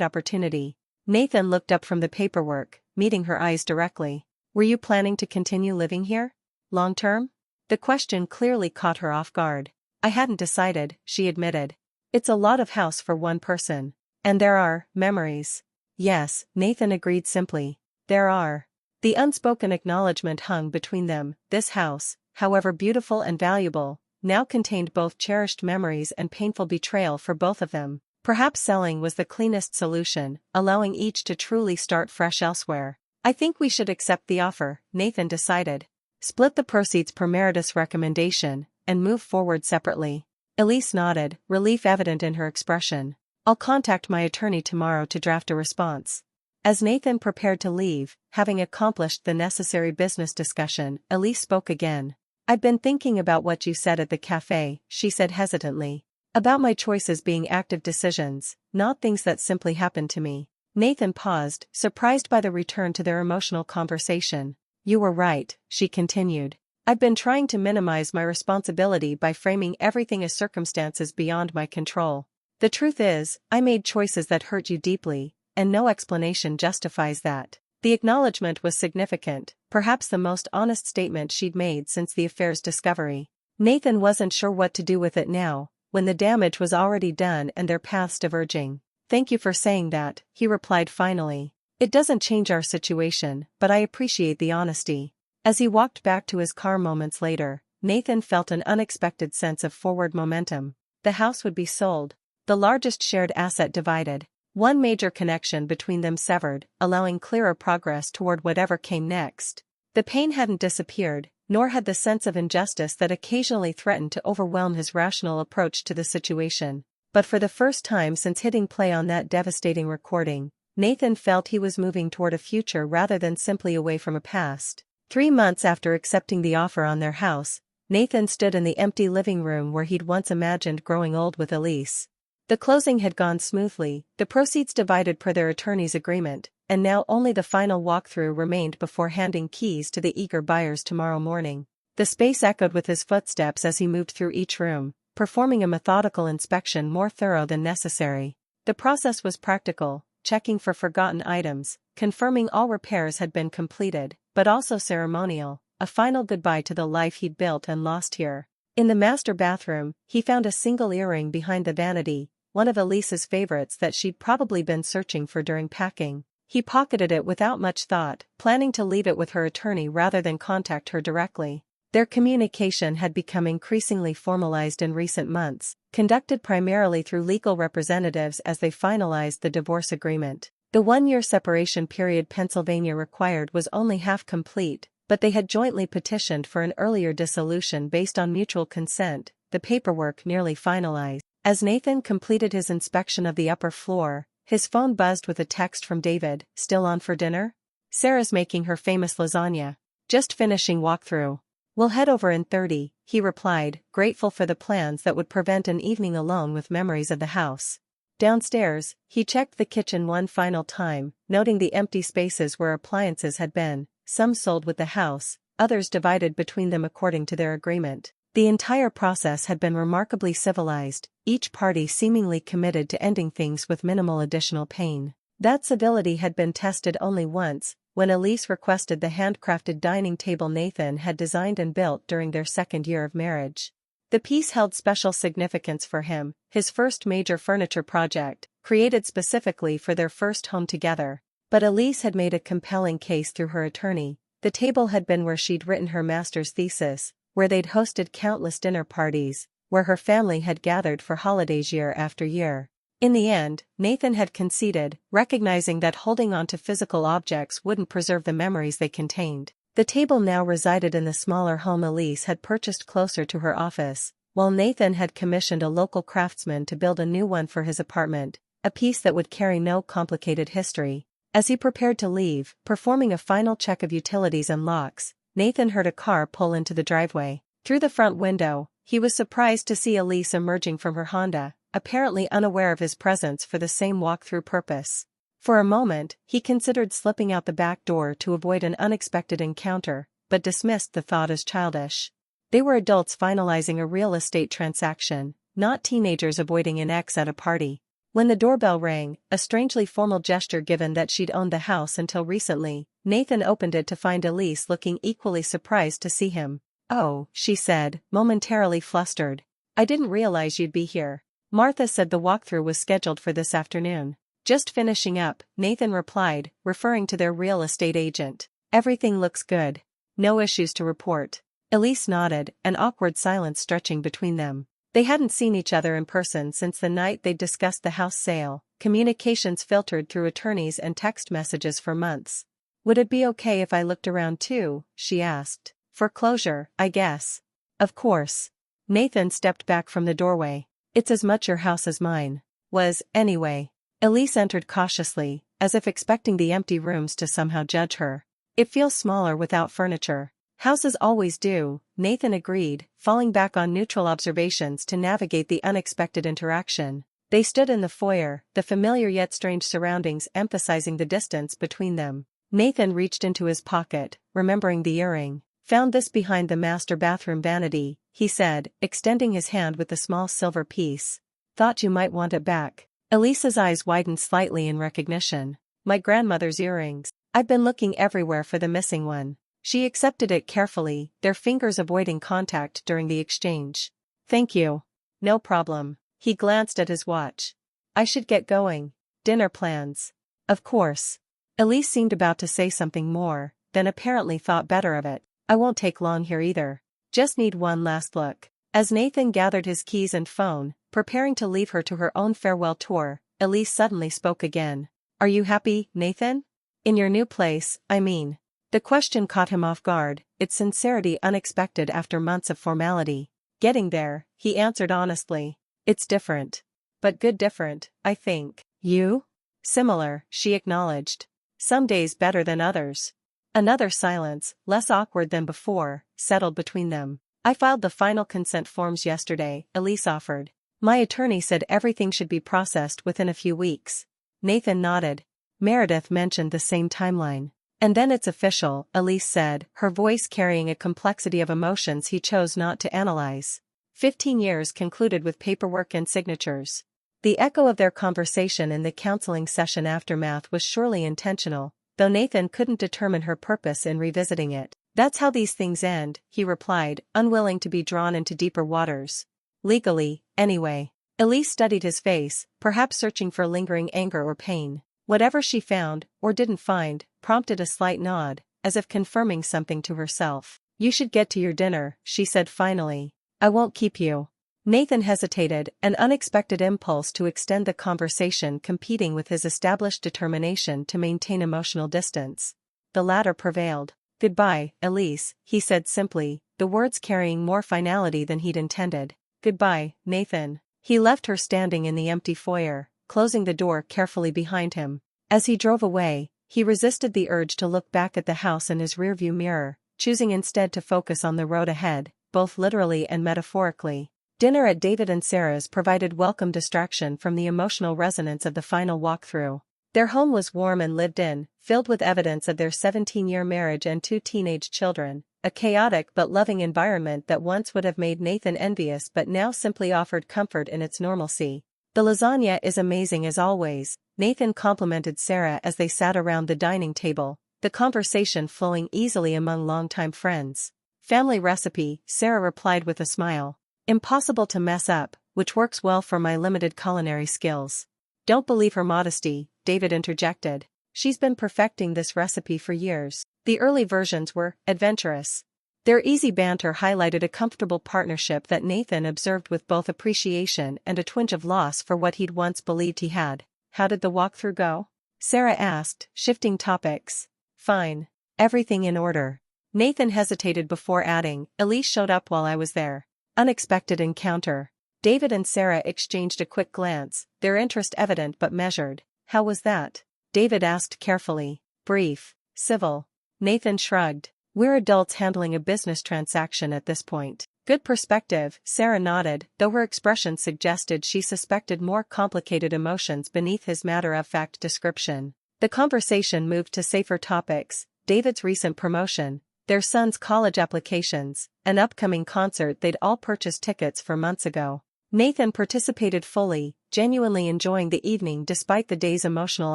A: opportunity. Nathan looked up from the paperwork, meeting her eyes directly. Were you planning to continue living here? Long term? The question clearly caught her off guard. I hadn't decided, she admitted. It's a lot of house for one person. And there are memories. Yes, Nathan agreed simply. There are. The unspoken acknowledgement hung between them. This house, however beautiful and valuable, now contained both cherished memories and painful betrayal for both of them. Perhaps selling was the cleanest solution, allowing each to truly start fresh elsewhere. I think we should accept the offer, Nathan decided. Split the proceeds per Meredith's recommendation, and move forward separately. Elise nodded, relief evident in her expression. I'll contact my attorney tomorrow to draft a response. As Nathan prepared to leave, having accomplished the necessary business discussion, Elise spoke again. I've been thinking about what you said at the cafe, she said hesitantly. About my choices being active decisions, not things that simply happened to me. Nathan paused, surprised by the return to their emotional conversation. You were right, she continued. I've been trying to minimize my responsibility by framing everything as circumstances beyond my control. The truth is, I made choices that hurt you deeply, and no explanation justifies that. The acknowledgement was significant, perhaps the most honest statement she'd made since the affair's discovery. Nathan wasn't sure what to do with it now, when the damage was already done and their paths diverging. Thank you for saying that, he replied finally. It doesn't change our situation, but I appreciate the honesty. As he walked back to his car moments later, Nathan felt an unexpected sense of forward momentum. The house would be sold, the largest shared asset divided. One major connection between them severed, allowing clearer progress toward whatever came next. The pain hadn't disappeared, nor had the sense of injustice that occasionally threatened to overwhelm his rational approach to the situation. But for the first time since hitting play on that devastating recording, Nathan felt he was moving toward a future rather than simply away from a past. 3 months after accepting the offer on their house, Nathan stood in the empty living room where he'd once imagined growing old with Elise. The closing had gone smoothly, the proceeds divided per their attorney's agreement, and now only the final walkthrough remained before handing keys to the eager buyers tomorrow morning. The space echoed with his footsteps as he moved through each room, performing a methodical inspection more thorough than necessary. The process was practical, checking for forgotten items, confirming all repairs had been completed, but also ceremonial, a final goodbye to the life he'd built and lost here. In the master bathroom, he found a single earring behind the vanity, one of Elise's favorites that she'd probably been searching for during packing. He pocketed it without much thought, planning to leave it with her attorney rather than contact her directly. Their communication had become increasingly formalized in recent months, conducted primarily through legal representatives as they finalized the divorce agreement. The 1-year separation period Pennsylvania required was only half complete, but they had jointly petitioned for an earlier dissolution based on mutual consent, the paperwork nearly finalized. As Nathan completed his inspection of the upper floor, his phone buzzed with a text from David. Still on for dinner? Sarah's making her famous lasagna. Just finishing walkthrough. We'll head over in 30, he replied, grateful for the plans that would prevent an evening alone with memories of the house. Downstairs, he checked the kitchen one final time, noting the empty spaces where appliances had been, some sold with the house, others divided between them according to their agreement. The entire process had been remarkably civilized, each party seemingly committed to ending things with minimal additional pain. That civility had been tested only once, when Elise requested the handcrafted dining table Nathan had designed and built during their 2nd year of marriage. The piece held special significance for him, his first major furniture project, created specifically for their first home together. But Elise had made a compelling case through her attorney. The table had been where she'd written her master's thesis, where they'd hosted countless dinner parties, where her family had gathered for holidays year after year. In the end, Nathan had conceded, recognizing that holding on to physical objects wouldn't preserve the memories they contained. The table now resided in the smaller home Elise had purchased closer to her office, while Nathan had commissioned a local craftsman to build a new one for his apartment, a piece that would carry no complicated history. As he prepared to leave, performing a final check of utilities and locks, Nathan heard a car pull into the driveway. Through the front window, he was surprised to see Elise emerging from her Honda, apparently unaware of his presence for the same walk-through purpose. For a moment, he considered slipping out the back door to avoid an unexpected encounter, but dismissed the thought as childish. They were adults finalizing a real estate transaction, not teenagers avoiding an ex at a party. When the doorbell rang, a strangely formal gesture given that she'd owned the house until recently, Nathan opened it to find Elise looking equally surprised to see him. "Oh," she said, momentarily flustered. "I didn't realize you'd be here. Martha said the walkthrough was scheduled for this afternoon." "Just finishing up," Nathan replied, referring to their real estate agent. "Everything looks good. No issues to report." Elise nodded, an awkward silence stretching between them. They hadn't seen each other in person since the night they'd discussed the house sale, communications filtered through attorneys and text messages for months. "Would it be okay if I looked around too?" she asked. "For closure, I guess." "Of course." Nathan stepped back from the doorway. "It's as much your house as mine. Was, anyway." Elise entered cautiously, as if expecting the empty rooms to somehow judge her. "It feels smaller without furniture." "Houses always do," Nathan agreed, falling back on neutral observations to navigate the unexpected interaction. They stood in the foyer, the familiar yet strange surroundings emphasizing the distance between them. Nathan reached into his pocket, remembering the earring. "Found this behind the master bathroom vanity," he said, extending his hand with the small silver piece. "Thought you might want it back." Elisa's eyes widened slightly in recognition. "My grandmother's earrings. I've been looking everywhere for the missing one." She accepted it carefully, their fingers avoiding contact during the exchange. "Thank you." "No problem." He glanced at his watch. "I should get going." "Dinner plans." "Of course." Elise seemed about to say something more, then apparently thought better of it. "I won't take long here either. Just need one last look." As Nathan gathered his keys and phone, preparing to leave her to her own farewell tour, Elise suddenly spoke again. "Are you happy, Nathan? In your new place, I mean." The question caught him off guard, its sincerity unexpected after months of formality. "Getting there," he answered honestly. "It's different. But good different, I think." "You?" "Similar," she acknowledged. "Some days better than others." Another silence, less awkward than before, settled between them. "I filed the final consent forms yesterday," Elise offered. "My attorney said everything should be processed within a few weeks." Nathan nodded. Meredith mentioned the same timeline. "And then it's official," Elise said, her voice carrying a complexity of emotions he chose not to analyze. 15 years concluded with paperwork and signatures. The echo of their conversation in the counseling session aftermath was surely intentional, though Nathan couldn't determine her purpose in revisiting it. "That's how these things end," he replied, unwilling to be drawn into deeper waters. "Legally, anyway." Elise studied his face, perhaps searching for lingering anger or pain. Whatever she found, or didn't find, prompted a slight nod, as if confirming something to herself. "You should get to your dinner," she said finally. "I won't keep you." Nathan hesitated, an unexpected impulse to extend the conversation competing with his established determination to maintain emotional distance. The latter prevailed. "Goodbye, Elise," he said simply, the words carrying more finality than he'd intended. "Goodbye, Nathan." He left her standing in the empty foyer, closing the door carefully behind him. As he drove away, he resisted the urge to look back at the house in his rearview mirror, choosing instead to focus on the road ahead, both literally and metaphorically. Dinner at David and Sarah's provided welcome distraction from the emotional resonance of the final walkthrough. Their home was warm and lived in, filled with evidence of their 17-year marriage and 2 teenage children, a chaotic but loving environment that once would have made Nathan envious but now simply offered comfort in its normalcy. "The lasagna is amazing as always," Nathan complimented Sarah as they sat around the dining table, the conversation flowing easily among longtime friends. "Family recipe," Sarah replied with a smile. "Impossible to mess up, which works well for my limited culinary skills." "Don't believe her modesty," David interjected. "She's been perfecting this recipe for years." The early versions were adventurous. Their easy banter highlighted a comfortable partnership that Nathan observed with both appreciation and a twinge of loss for what he'd once believed he had. "How did the walkthrough go?" Sarah asked, shifting topics. "Fine. Everything in order." Nathan hesitated before adding, "Elise showed up while I was there." Unexpected encounter. David and Sarah exchanged a quick glance, their interest evident but measured. "How was that?" David asked carefully. "Brief. Civil." Nathan shrugged. "We're adults handling a business transaction at this point." Good perspective, Sarah nodded, though her expression suggested she suspected more complicated emotions beneath his matter-of-fact description. The conversation moved to safer topics: David's recent promotion, their son's college applications, an upcoming concert they'd all purchased tickets for months ago. Nathan participated fully, genuinely enjoying the evening despite the day's emotional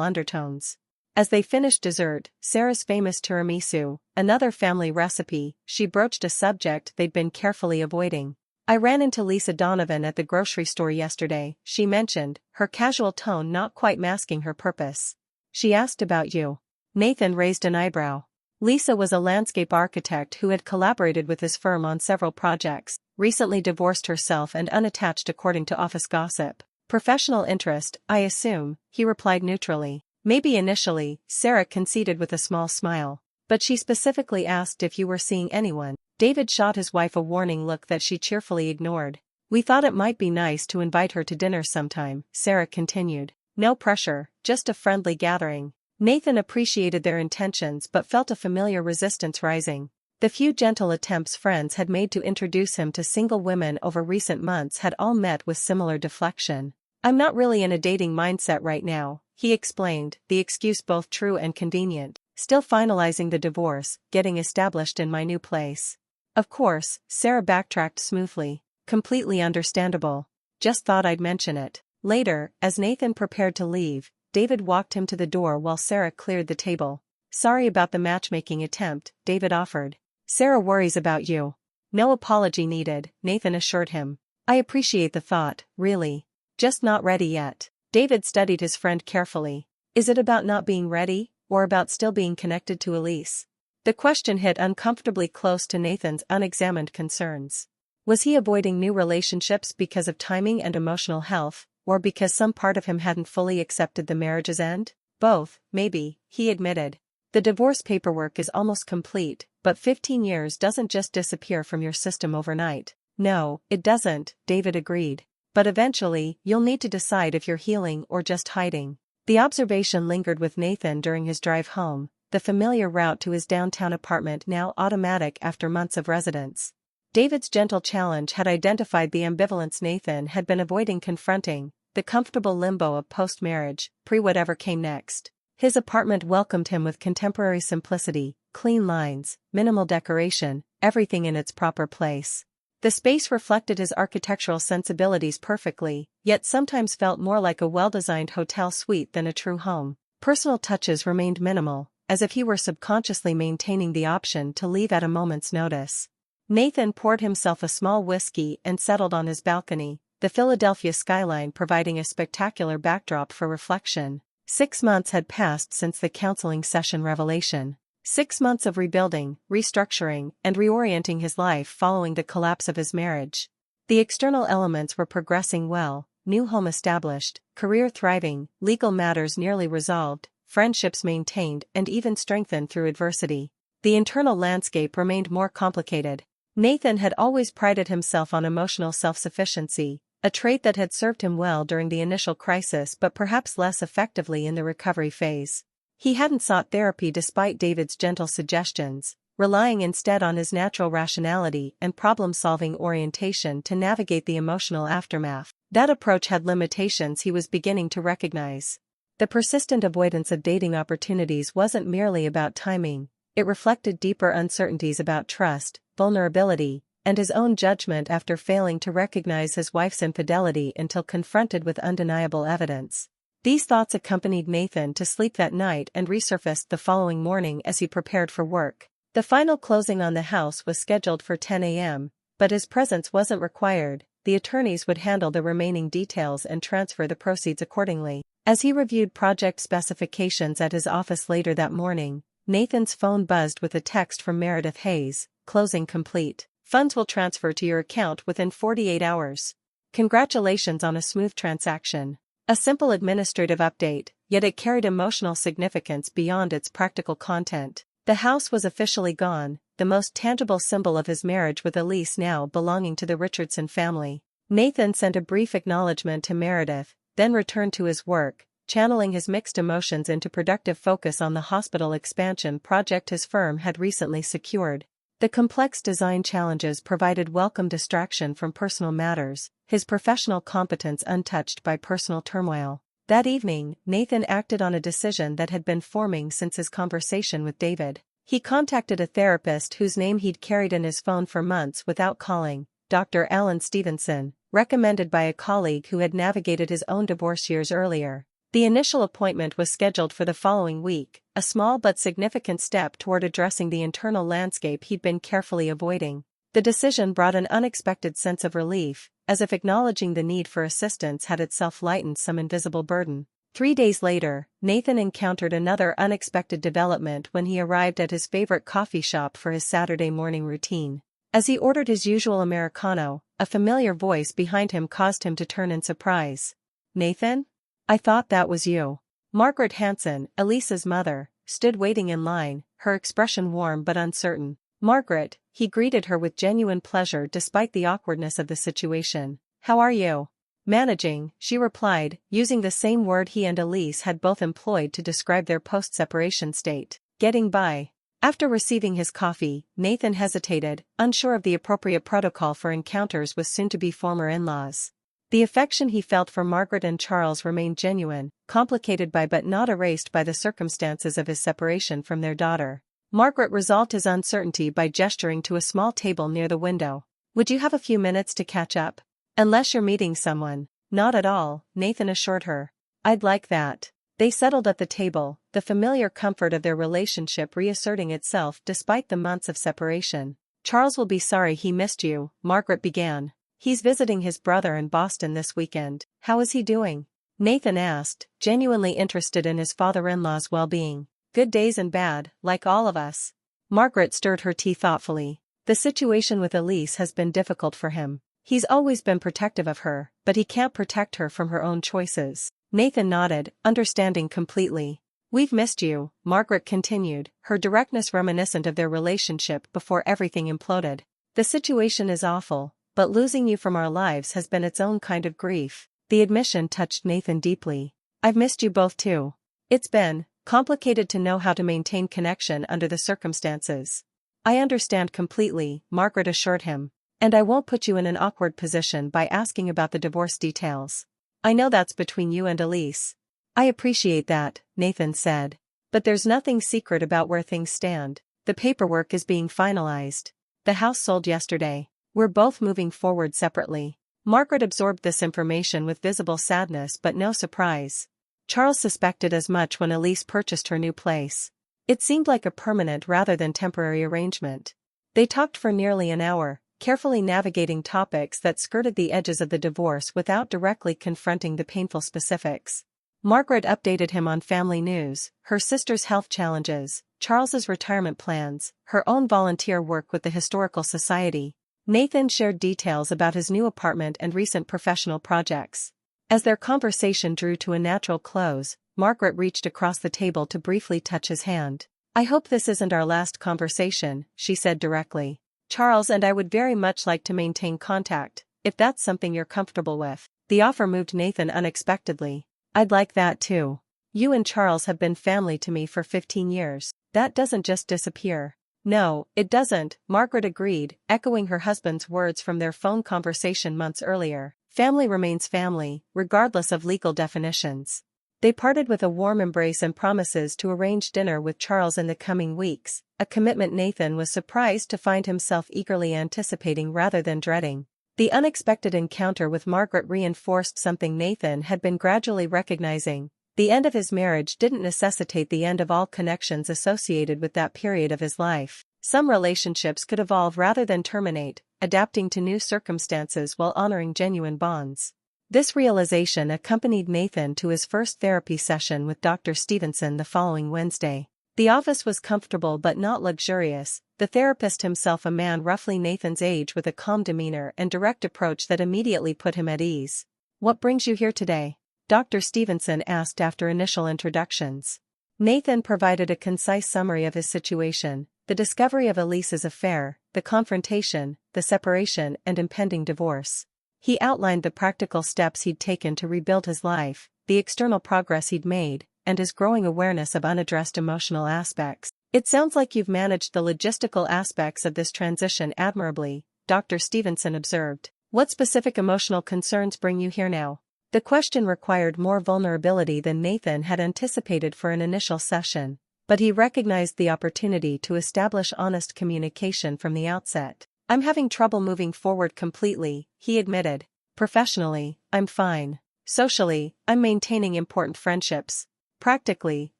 A: undertones. As they finished dessert, Sarah's famous tiramisu, another family recipe, she broached a subject they'd been carefully avoiding. "I ran into Lisa Donovan at the grocery store yesterday," she mentioned, her casual tone not quite masking her purpose. "She asked about you." Nathan raised an eyebrow. Lisa was a landscape architect who had collaborated with his firm on several projects, recently divorced herself and unattached according to office gossip. "Professional interest, I assume," he replied neutrally. "Maybe initially," Sarah conceded with a small smile. "But she specifically asked if you were seeing anyone." David shot his wife a warning look that she cheerfully ignored. "We thought it might be nice to invite her to dinner sometime," Sarah continued. "No pressure, just a friendly gathering." Nathan appreciated their intentions but felt a familiar resistance rising. The few gentle attempts friends had made to introduce him to single women over recent months had all met with similar deflection. "I'm not really in a dating mindset right now," he explained, the excuse both true and convenient. "Still finalizing the divorce, getting established in my new place." "Of course," Sarah backtracked smoothly. "Completely understandable. Just thought I'd mention it." Later, as Nathan prepared to leave, David walked him to the door while Sarah cleared the table. "Sorry about the matchmaking attempt," David offered. "Sarah worries about you." "No apology needed," Nathan assured him. "I appreciate the thought, really. Just not ready yet." David studied his friend carefully. "Is it about not being ready, or about still being connected to Elise?" The question hit uncomfortably close to Nathan's unexamined concerns. Was he avoiding new relationships because of timing and emotional health, or because some part of him hadn't fully accepted the marriage's end? "Both, maybe," he admitted. "The divorce paperwork is almost complete, but 15 years doesn't just disappear from your system overnight." "No, it doesn't," David agreed. "But eventually, you'll need to decide if you're healing or just hiding." The observation lingered with Nathan during his drive home, the familiar route to his downtown apartment now automatic after months of residence. David's gentle challenge had identified the ambivalence Nathan had been avoiding confronting, the comfortable limbo of post-marriage, pre-whatever came next. His apartment welcomed him with contemporary simplicity, clean lines, minimal decoration, everything in its proper place. The space reflected his architectural sensibilities perfectly, yet sometimes felt more like a well-designed hotel suite than a true home. Personal touches remained minimal, as if he were subconsciously maintaining the option to leave at a moment's notice. Nathan poured himself a small whiskey and settled on his balcony, the Philadelphia skyline providing a spectacular backdrop for reflection. 6 months had passed since the counseling session revelation. 6 months of rebuilding, restructuring, and reorienting his life following the collapse of his marriage. The external elements were progressing well: new home established, career thriving, legal matters nearly resolved, friendships maintained and even strengthened through adversity. The internal landscape remained more complicated. Nathan had always prided himself on emotional self-sufficiency, a trait that had served him well during the initial crisis but perhaps less effectively in the recovery phase. He hadn't sought therapy despite David's gentle suggestions, relying instead on his natural rationality and problem-solving orientation to navigate the emotional aftermath. That approach had limitations he was beginning to recognize. The persistent avoidance of dating opportunities wasn't merely about timing, it reflected deeper uncertainties about trust, vulnerability, and his own judgment after failing to recognize his wife's infidelity until confronted with undeniable evidence. These thoughts accompanied Nathan to sleep that night and resurfaced the following morning as he prepared for work. The final closing on the house was scheduled for 10 a.m., but his presence wasn't required. The attorneys would handle the remaining details and transfer the proceeds accordingly. As he reviewed project specifications at his office later that morning, Nathan's phone buzzed with a text from Meredith Hayes: "Closing complete. Funds will transfer to your account within 48 hours. Congratulations on a smooth transaction." A simple administrative update, yet it carried emotional significance beyond its practical content. The house was officially gone, the most tangible symbol of his marriage with Elise now belonging to the Richardson family. Nathan sent a brief acknowledgement to Meredith, then returned to his work, channeling his mixed emotions into productive focus on the hospital expansion project his firm had recently secured. The complex design challenges provided welcome distraction from personal matters, his professional competence untouched by personal turmoil. That evening, Nathan acted on a decision that had been forming since his conversation with David. He contacted a therapist whose name he'd carried in his phone for months without calling, Dr. Alan Stevenson, recommended by a colleague who had navigated his own divorce years earlier. The initial appointment was scheduled for the following week, a small but significant step toward addressing the internal landscape he'd been carefully avoiding. The decision brought an unexpected sense of relief, as if acknowledging the need for assistance had itself lightened some invisible burden. 3 days later, Nathan encountered another unexpected development when he arrived at his favorite coffee shop for his Saturday morning routine. As he ordered his usual Americano, a familiar voice behind him caused him to turn in surprise. "Nathan? I thought that was you." Margaret Hanson, Elisa's mother, stood waiting in line, her expression warm but uncertain. "Margaret," he greeted her with genuine pleasure despite the awkwardness of the situation. "How are you?" "Managing," she replied, using the same word he and Elise had both employed to describe their post-separation state. "Getting by." After receiving his coffee, Nathan hesitated, unsure of the appropriate protocol for encounters with soon-to-be former in-laws. The affection he felt for Margaret and Charles remained genuine, complicated by but not erased by the circumstances of his separation from their daughter. Margaret resolved his uncertainty by gesturing to a small table near the window. "Would you have a few minutes to catch up? Unless you're meeting someone." "Not at all," Nathan assured her. "I'd like that." They settled at the table, the familiar comfort of their relationship reasserting itself despite the months of separation. "Charles will be sorry he missed you," Margaret began. "He's visiting his brother in Boston this weekend." "How is he doing?" Nathan asked, genuinely interested in his father-in-law's well-being. "Good days and bad, like all of us." Margaret stirred her tea thoughtfully. "The situation with Elise has been difficult for him. He's always been protective of her, but he can't protect her from her own choices." Nathan nodded, understanding completely. "We've missed you," Margaret continued, her directness reminiscent of their relationship before everything imploded. "The situation is awful, but losing you from our lives has been its own kind of grief." The admission touched Nathan deeply. "I've missed you both too. It's been complicated to know how to maintain connection under the circumstances." "I understand completely," Margaret assured him. "And I won't put you in an awkward position by asking about the divorce details. I know that's between you and Elise." "I appreciate that," Nathan said. "But there's nothing secret about where things stand. The paperwork is being finalized. The house sold yesterday. We're both moving forward separately." Margaret absorbed this information with visible sadness but no surprise. Charles suspected as much when Elise purchased her new place. It seemed like a permanent rather than temporary arrangement. They talked for nearly an hour, carefully navigating topics that skirted the edges of the divorce without directly confronting the painful specifics. Margaret updated him on family news, her sister's health challenges, Charles's retirement plans, her own volunteer work with the Historical Society. Nathan shared details about his new apartment and recent professional projects. As their conversation drew to a natural close, Margaret reached across the table to briefly touch his hand. "I hope this isn't our last conversation," she said directly. "Charles and I would very much like to maintain contact, if that's something you're comfortable with." The offer moved Nathan unexpectedly. "I'd like that too. You and Charles have been family to me for 15 years. That doesn't just disappear." "No, it doesn't," Margaret agreed, echoing her husband's words from their phone conversation months earlier. "Family remains family, regardless of legal definitions." They parted with a warm embrace and promises to arrange dinner with Charles in the coming weeks, a commitment Nathan was surprised to find himself eagerly anticipating rather than dreading. The unexpected encounter with Margaret reinforced something Nathan had been gradually recognizing. The end of his marriage didn't necessitate the end of all connections associated with that period of his life. Some relationships could evolve rather than terminate, adapting to new circumstances while honoring genuine bonds. This realization accompanied Nathan to his first therapy session with Dr. Stevenson the following Wednesday. The office was comfortable but not luxurious, the therapist himself a man roughly Nathan's age with a calm demeanor and direct approach that immediately put him at ease. "What brings you here today?" Dr. Stevenson asked after initial introductions. Nathan provided a concise summary of his situation, the discovery of Elise's affair, the confrontation, the separation and impending divorce. He outlined the practical steps he'd taken to rebuild his life, the external progress he'd made, and his growing awareness of unaddressed emotional aspects. It sounds like you've managed the logistical aspects of this transition admirably, Dr. Stevenson observed. What specific emotional concerns bring you here now? The question required more vulnerability than Nathan had anticipated for an initial session, but he recognized the opportunity to establish honest communication from the outset. I'm having trouble moving forward completely, he admitted. Professionally, I'm fine. Socially, I'm maintaining important friendships. Practically,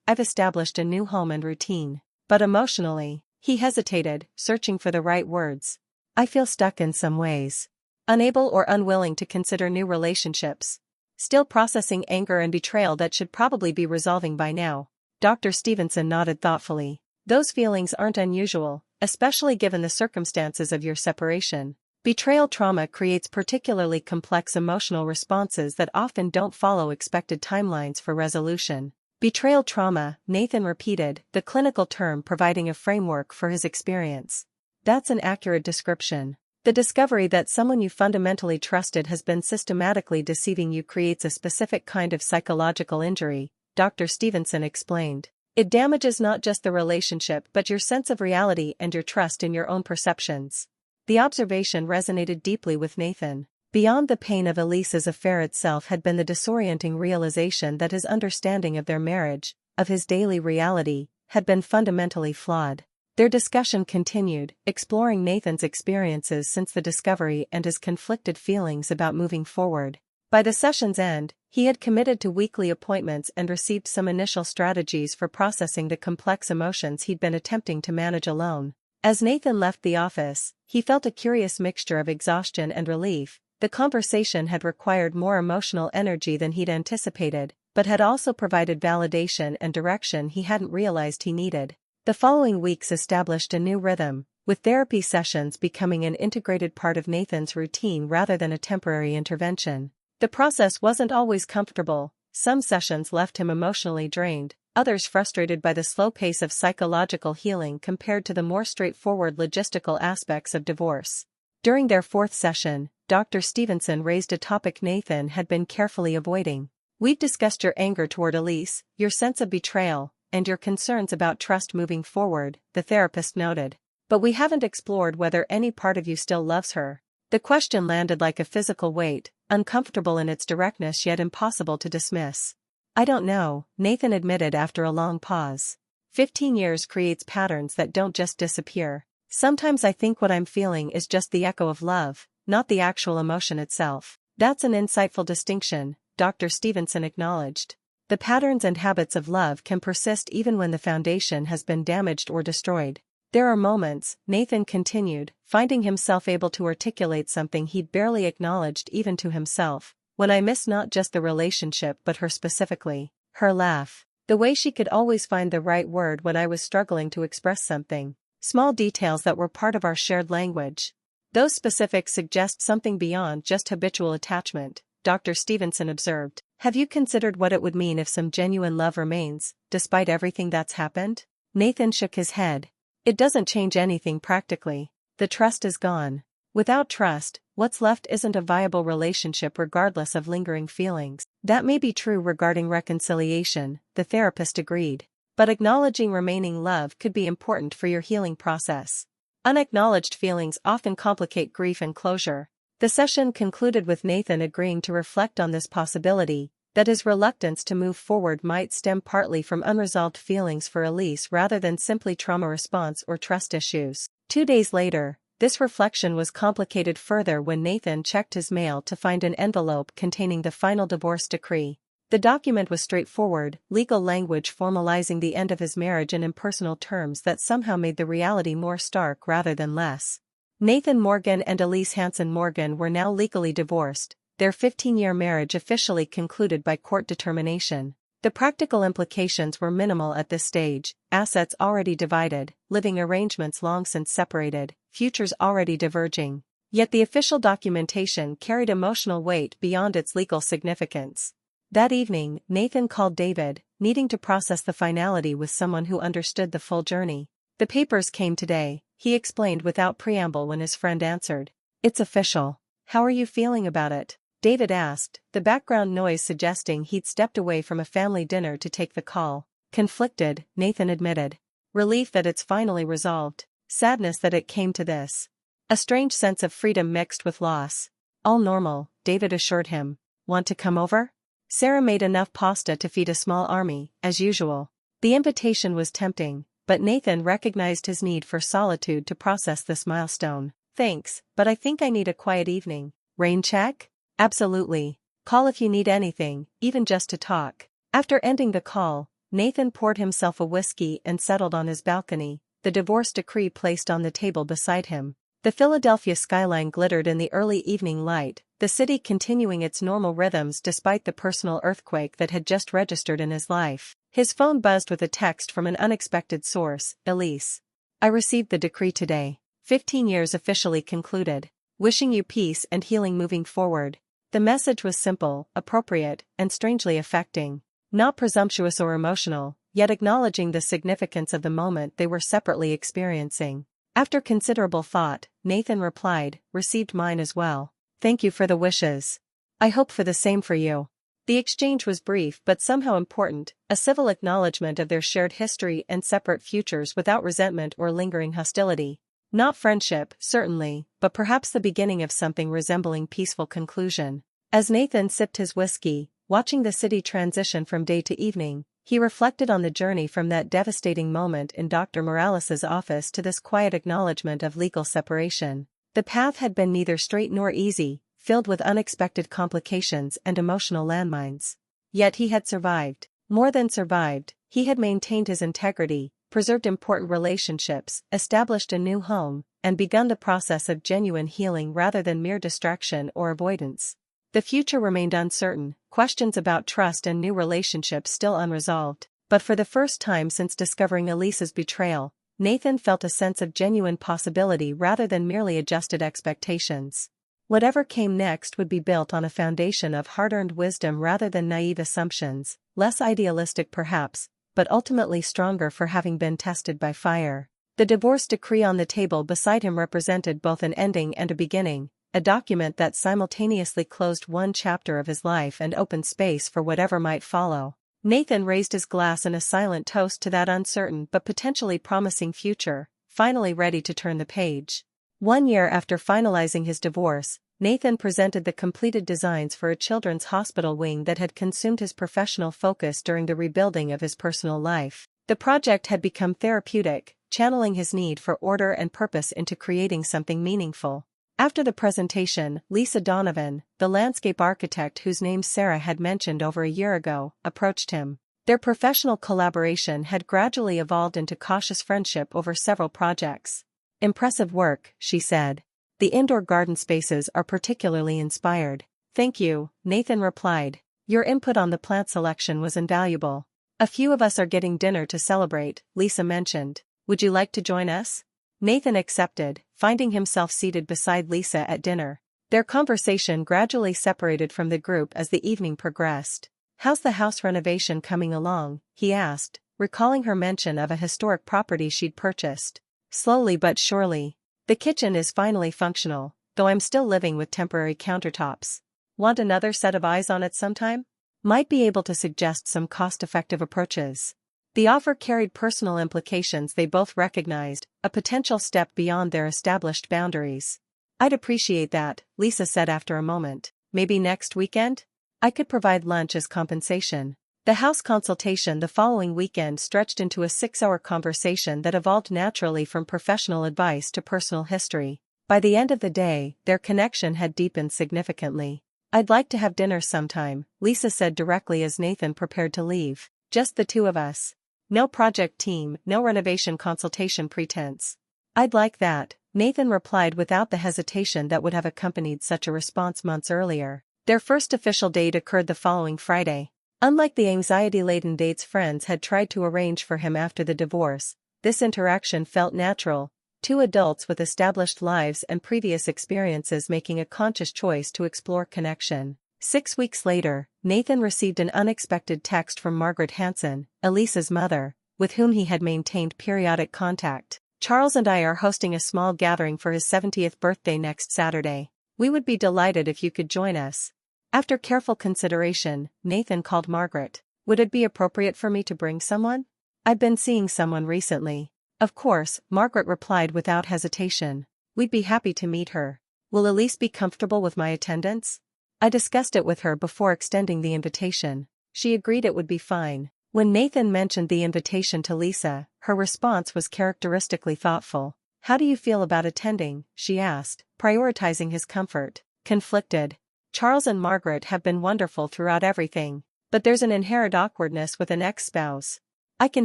A: I've established a new home and routine. But emotionally, he hesitated, searching for the right words. I feel stuck in some ways. Unable or unwilling to consider new relationships. Still processing anger and betrayal that should probably be resolving by now. Dr. Stevenson nodded thoughtfully. Those feelings aren't unusual, especially given the circumstances of your separation. Betrayal trauma creates particularly complex emotional responses that often don't follow expected timelines for resolution. Betrayal trauma, Nathan repeated, the clinical term providing a framework for his experience. That's an accurate description. The discovery that someone you fundamentally trusted has been systematically deceiving you creates a specific kind of psychological injury, Dr. Stevenson explained. It damages not just the relationship but your sense of reality and your trust in your own perceptions. The observation resonated deeply with Nathan. Beyond the pain of Elise's affair itself had been the disorienting realization that his understanding of their marriage, of his daily reality, had been fundamentally flawed. Their discussion continued, exploring Nathan's experiences since the discovery and his conflicted feelings about moving forward. By the session's end, he had committed to weekly appointments and received some initial strategies for processing the complex emotions he'd been attempting to manage alone. As Nathan left the office, he felt a curious mixture of exhaustion and relief. The conversation had required more emotional energy than he'd anticipated, but had also provided validation and direction he hadn't realized he needed. The following weeks established a new rhythm, with therapy sessions becoming an integrated part of Nathan's routine rather than a temporary intervention. The process wasn't always comfortable. Some sessions left him emotionally drained, others frustrated by the slow pace of psychological healing compared to the more straightforward logistical aspects of divorce. During their fourth session, Dr. Stevenson raised a topic Nathan had been carefully avoiding. We've discussed your anger toward Elise, your sense of betrayal, and your concerns about trust moving forward, the therapist noted. But we haven't explored whether any part of you still loves her. The question landed like a physical weight, uncomfortable in its directness yet impossible to dismiss. I don't know, Nathan admitted after a long pause. 15 years creates patterns that don't just disappear. Sometimes I think what I'm feeling is just the echo of love, not the actual emotion itself. That's an insightful distinction, Dr. Stevenson acknowledged. The patterns and habits of love can persist even when the foundation has been damaged or destroyed. There are moments, Nathan continued, finding himself able to articulate something he'd barely acknowledged even to himself, when I miss not just the relationship but her specifically. Her laugh. The way she could always find the right word when I was struggling to express something. Small details that were part of our shared language. Those specifics suggest something beyond just habitual attachment, Dr. Stevenson observed. Have you considered what it would mean if some genuine love remains, despite everything that's happened? Nathan shook his head. It doesn't change anything practically. The trust is gone. Without trust, what's left isn't a viable relationship regardless of lingering feelings. That may be true regarding reconciliation, the therapist agreed. But acknowledging remaining love could be important for your healing process. Unacknowledged feelings often complicate grief and closure. The session concluded with Nathan agreeing to reflect on this possibility, that his reluctance to move forward might stem partly from unresolved feelings for Elise rather than simply trauma response or trust issues. 2 days later, this reflection was complicated further when Nathan checked his mail to find an envelope containing the final divorce decree. The document was straightforward, legal language formalizing the end of his marriage in impersonal terms that somehow made the reality more stark rather than less. Nathan Morgan and Elise Hanson Morgan were now legally divorced, their 15-year marriage officially concluded by court determination. The practical implications were minimal at this stage: assets already divided, living arrangements long since separated, futures already diverging. Yet the official documentation carried emotional weight beyond its legal significance. That evening, Nathan called David, needing to process the finality with someone who understood the full journey. The papers came today, he explained without preamble when his friend answered. It's official. How are you feeling about it? David asked, the background noise suggesting he'd stepped away from a family dinner to take the call. Conflicted, Nathan admitted. relief that it's finally resolved, sadness that it came to this. A strange sense of freedom mixed with loss. All normal, David assured him. Want to come over? Sarah made enough pasta to feed a small army, as usual. The invitation was tempting, but Nathan recognized his need for solitude to process this milestone. Thanks, but I think I need a quiet evening. Rain check? Absolutely. Call if you need anything, even just to talk. After ending the call, Nathan poured himself a whiskey and settled on his balcony, the divorce decree placed on the table beside him. The Philadelphia skyline glittered in the early evening light, the city continuing its normal rhythms despite the personal earthquake that had just registered in his life. His phone buzzed with a text from an unexpected source, Elise. I received the decree today. 15 years officially concluded. Wishing you peace and healing moving forward. The message was simple, appropriate, and strangely affecting. Not presumptuous or emotional, yet acknowledging the significance of the moment they were separately experiencing. After considerable thought, Nathan replied, received mine as well. Thank you for the wishes. I hope for the same for you. The exchange was brief but somehow important, a civil acknowledgement of their shared history and separate futures without resentment or lingering hostility. Not friendship, certainly, but perhaps the beginning of something resembling peaceful conclusion. As Nathan sipped his whiskey, watching the city transition from day to evening, he reflected on the journey from that devastating moment in Dr. Morales's office to this quiet acknowledgement of legal separation. The path had been neither straight nor easy, filled with unexpected complications and emotional landmines. Yet he had survived. More than survived, he had maintained his integrity, preserved important relationships, established a new home, and begun the process of genuine healing rather than mere distraction or avoidance. The future remained uncertain, questions about trust and new relationships still unresolved, but for the first time since discovering Elise's betrayal, Nathan felt a sense of genuine possibility rather than merely adjusted expectations. Whatever came next would be built on a foundation of hard-earned wisdom rather than naive assumptions, less idealistic perhaps, but ultimately stronger for having been tested by fire. The divorce decree on the table beside him represented both an ending and a beginning, a document that simultaneously closed one chapter of his life and opened space for whatever might follow. Nathan raised his glass in a silent toast to that uncertain but potentially promising future, finally ready to turn the page. 1 year after finalizing his divorce, Nathan presented the completed designs for a children's hospital wing that had consumed his professional focus during the rebuilding of his personal life. The project had become therapeutic, channeling his need for order and purpose into creating something meaningful. After the presentation, Lisa Donovan, the landscape architect whose name Sarah had mentioned over a year ago, approached him. Their professional collaboration had gradually evolved into cautious friendship over several projects. Impressive work, she said. The indoor garden spaces are particularly inspired. Thank you, Nathan replied. Your input on the plant selection was invaluable. A few of us are getting dinner to celebrate, Lisa mentioned. Would you like to join us? Nathan accepted, finding himself seated beside Lisa at dinner. Their conversation gradually separated from the group as the evening progressed. How's the house renovation coming along? He asked, recalling her mention of a historic property she'd purchased. Slowly but surely. The kitchen is finally functional, though I'm still living with temporary countertops. Want another set of eyes on it sometime? Might be able to suggest some cost-effective approaches. The offer carried personal implications they both recognized, a potential step beyond their established boundaries. I'd appreciate that, Lisa said after a moment. Maybe next weekend? I could provide lunch as compensation. The house consultation the following weekend stretched into a 6-hour conversation that evolved naturally from professional advice to personal history. By the end of the day, their connection had deepened significantly. I'd like to have dinner sometime, Lisa said directly as Nathan prepared to leave. Just the two of us. No project team, no renovation consultation pretense. I'd like that, Nathan replied without the hesitation that would have accompanied such a response months earlier. Their first official date occurred the following Friday. Unlike the anxiety-laden dates friends had tried to arrange for him after the divorce, this interaction felt natural, two adults with established lives and previous experiences making a conscious choice to explore connection. 6 weeks later, Nathan received an unexpected text from Margaret Hansen, Elise's mother, with whom he had maintained periodic contact. Charles and I are hosting a small gathering for his 70th birthday next Saturday. We would be delighted if you could join us. After careful consideration, Nathan called Margaret. Would it be appropriate for me to bring someone? I've been seeing someone recently. Of course, Margaret replied without hesitation. We'd be happy to meet her. Will Elise be comfortable with my attendance? I discussed it with her before extending the invitation. She agreed it would be fine. When Nathan mentioned the invitation to Lisa, her response was characteristically thoughtful. How do you feel about attending? She asked, prioritizing his comfort. Conflicted. Charles and Margaret have been wonderful throughout everything. But there's an inherent awkwardness with an ex-spouse. I can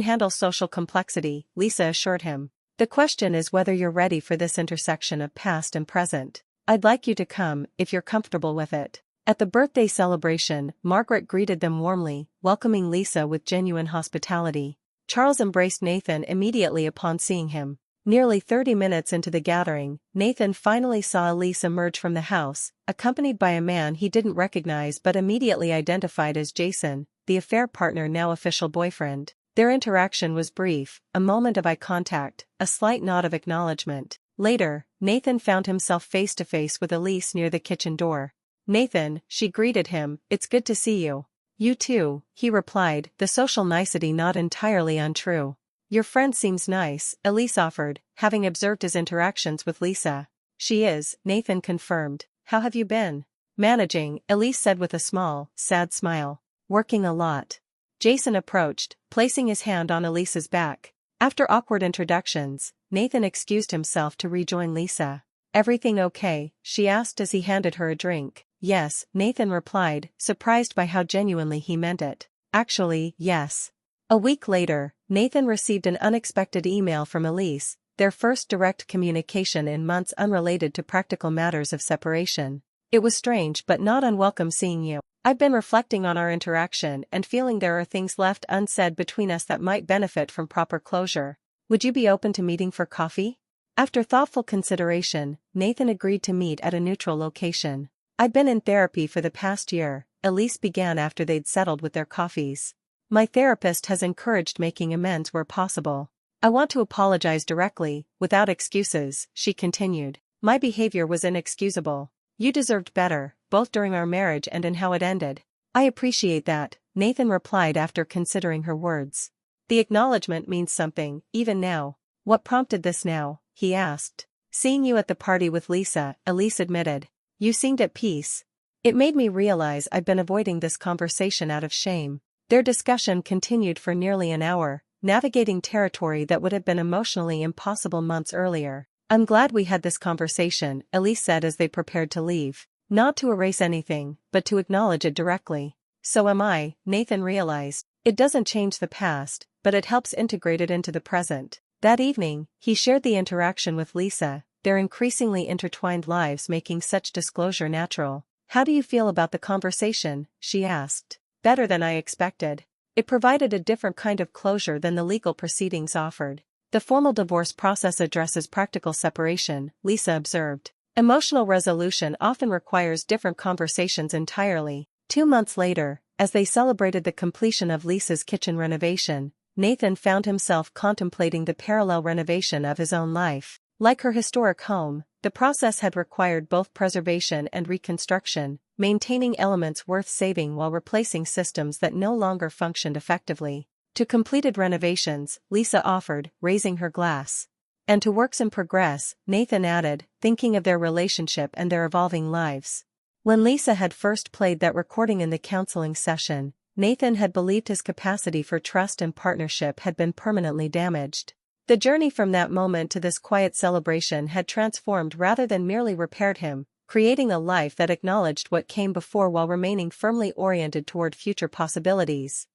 A: handle social complexity, Lisa assured him. The question is whether you're ready for this intersection of past and present. I'd like you to come, if you're comfortable with it. At the birthday celebration, Margaret greeted them warmly, welcoming Lisa with genuine hospitality. Charles embraced Nathan immediately upon seeing him. Nearly 30 minutes into the gathering, Nathan finally saw Elise emerge from the house, accompanied by a man he didn't recognize but immediately identified as Jason, the affair partner now official boyfriend. Their interaction was brief, a moment of eye contact, a slight nod of acknowledgement. Later, Nathan found himself face to face with Elise near the kitchen door. Nathan, she greeted him, it's good to see you. You too, he replied, the social nicety not entirely untrue. Your friend seems nice, Elise offered, having observed his interactions with Lisa. She is, Nathan confirmed. How have you been? Managing, Elise said with a small, sad smile. Working a lot. Jason approached, placing his hand on Elise's back. After awkward introductions, Nathan excused himself to rejoin Lisa. Everything okay? She asked as he handed her a drink. Yes, Nathan replied, surprised by how genuinely he meant it. Actually, yes. A week later, Nathan received an unexpected email from Elise, their first direct communication in months unrelated to practical matters of separation. It was strange but not unwelcome seeing you. I've been reflecting on our interaction and feeling there are things left unsaid between us that might benefit from proper closure. Would you be open to meeting for coffee? After thoughtful consideration, Nathan agreed to meet at a neutral location. I've been in therapy for the past year, Elise began after they'd settled with their coffees. My therapist has encouraged making amends where possible. I want to apologize directly, without excuses, she continued. My behavior was inexcusable. You deserved better, both during our marriage and in how it ended. I appreciate that, Nathan replied after considering her words. The acknowledgement means something, even now. What prompted this now? He asked. Seeing you at the party with Lisa, Elise admitted. You seemed at peace. It made me realize I've been avoiding this conversation out of shame. Their discussion continued for nearly an hour, navigating territory that would have been emotionally impossible months earlier. I'm glad we had this conversation, Elise said as they prepared to leave. Not to erase anything, but to acknowledge it directly. So am I, Nathan realized. It doesn't change the past, but it helps integrate it into the present. That evening, he shared the interaction with Lisa, their increasingly intertwined lives making such disclosure natural. How do you feel about the conversation? She asked. Better than I expected. It provided a different kind of closure than the legal proceedings offered. The formal divorce process addresses practical separation, Lisa observed. Emotional resolution often requires different conversations entirely. 2 months later, as they celebrated the completion of Lisa's kitchen renovation, Nathan found himself contemplating the parallel renovation of his own life. Like her historic home, the process had required both preservation and reconstruction, maintaining elements worth saving while replacing systems that no longer functioned effectively. To completed renovations, Lisa offered, raising her glass. And to works in progress, Nathan added, thinking of their relationship and their evolving lives. When Lisa had first played that recording in the counseling session, Nathan had believed his capacity for trust and partnership had been permanently damaged. The journey from that moment to this quiet celebration had transformed rather than merely repaired him, creating a life that acknowledged what came before while remaining firmly oriented toward future possibilities.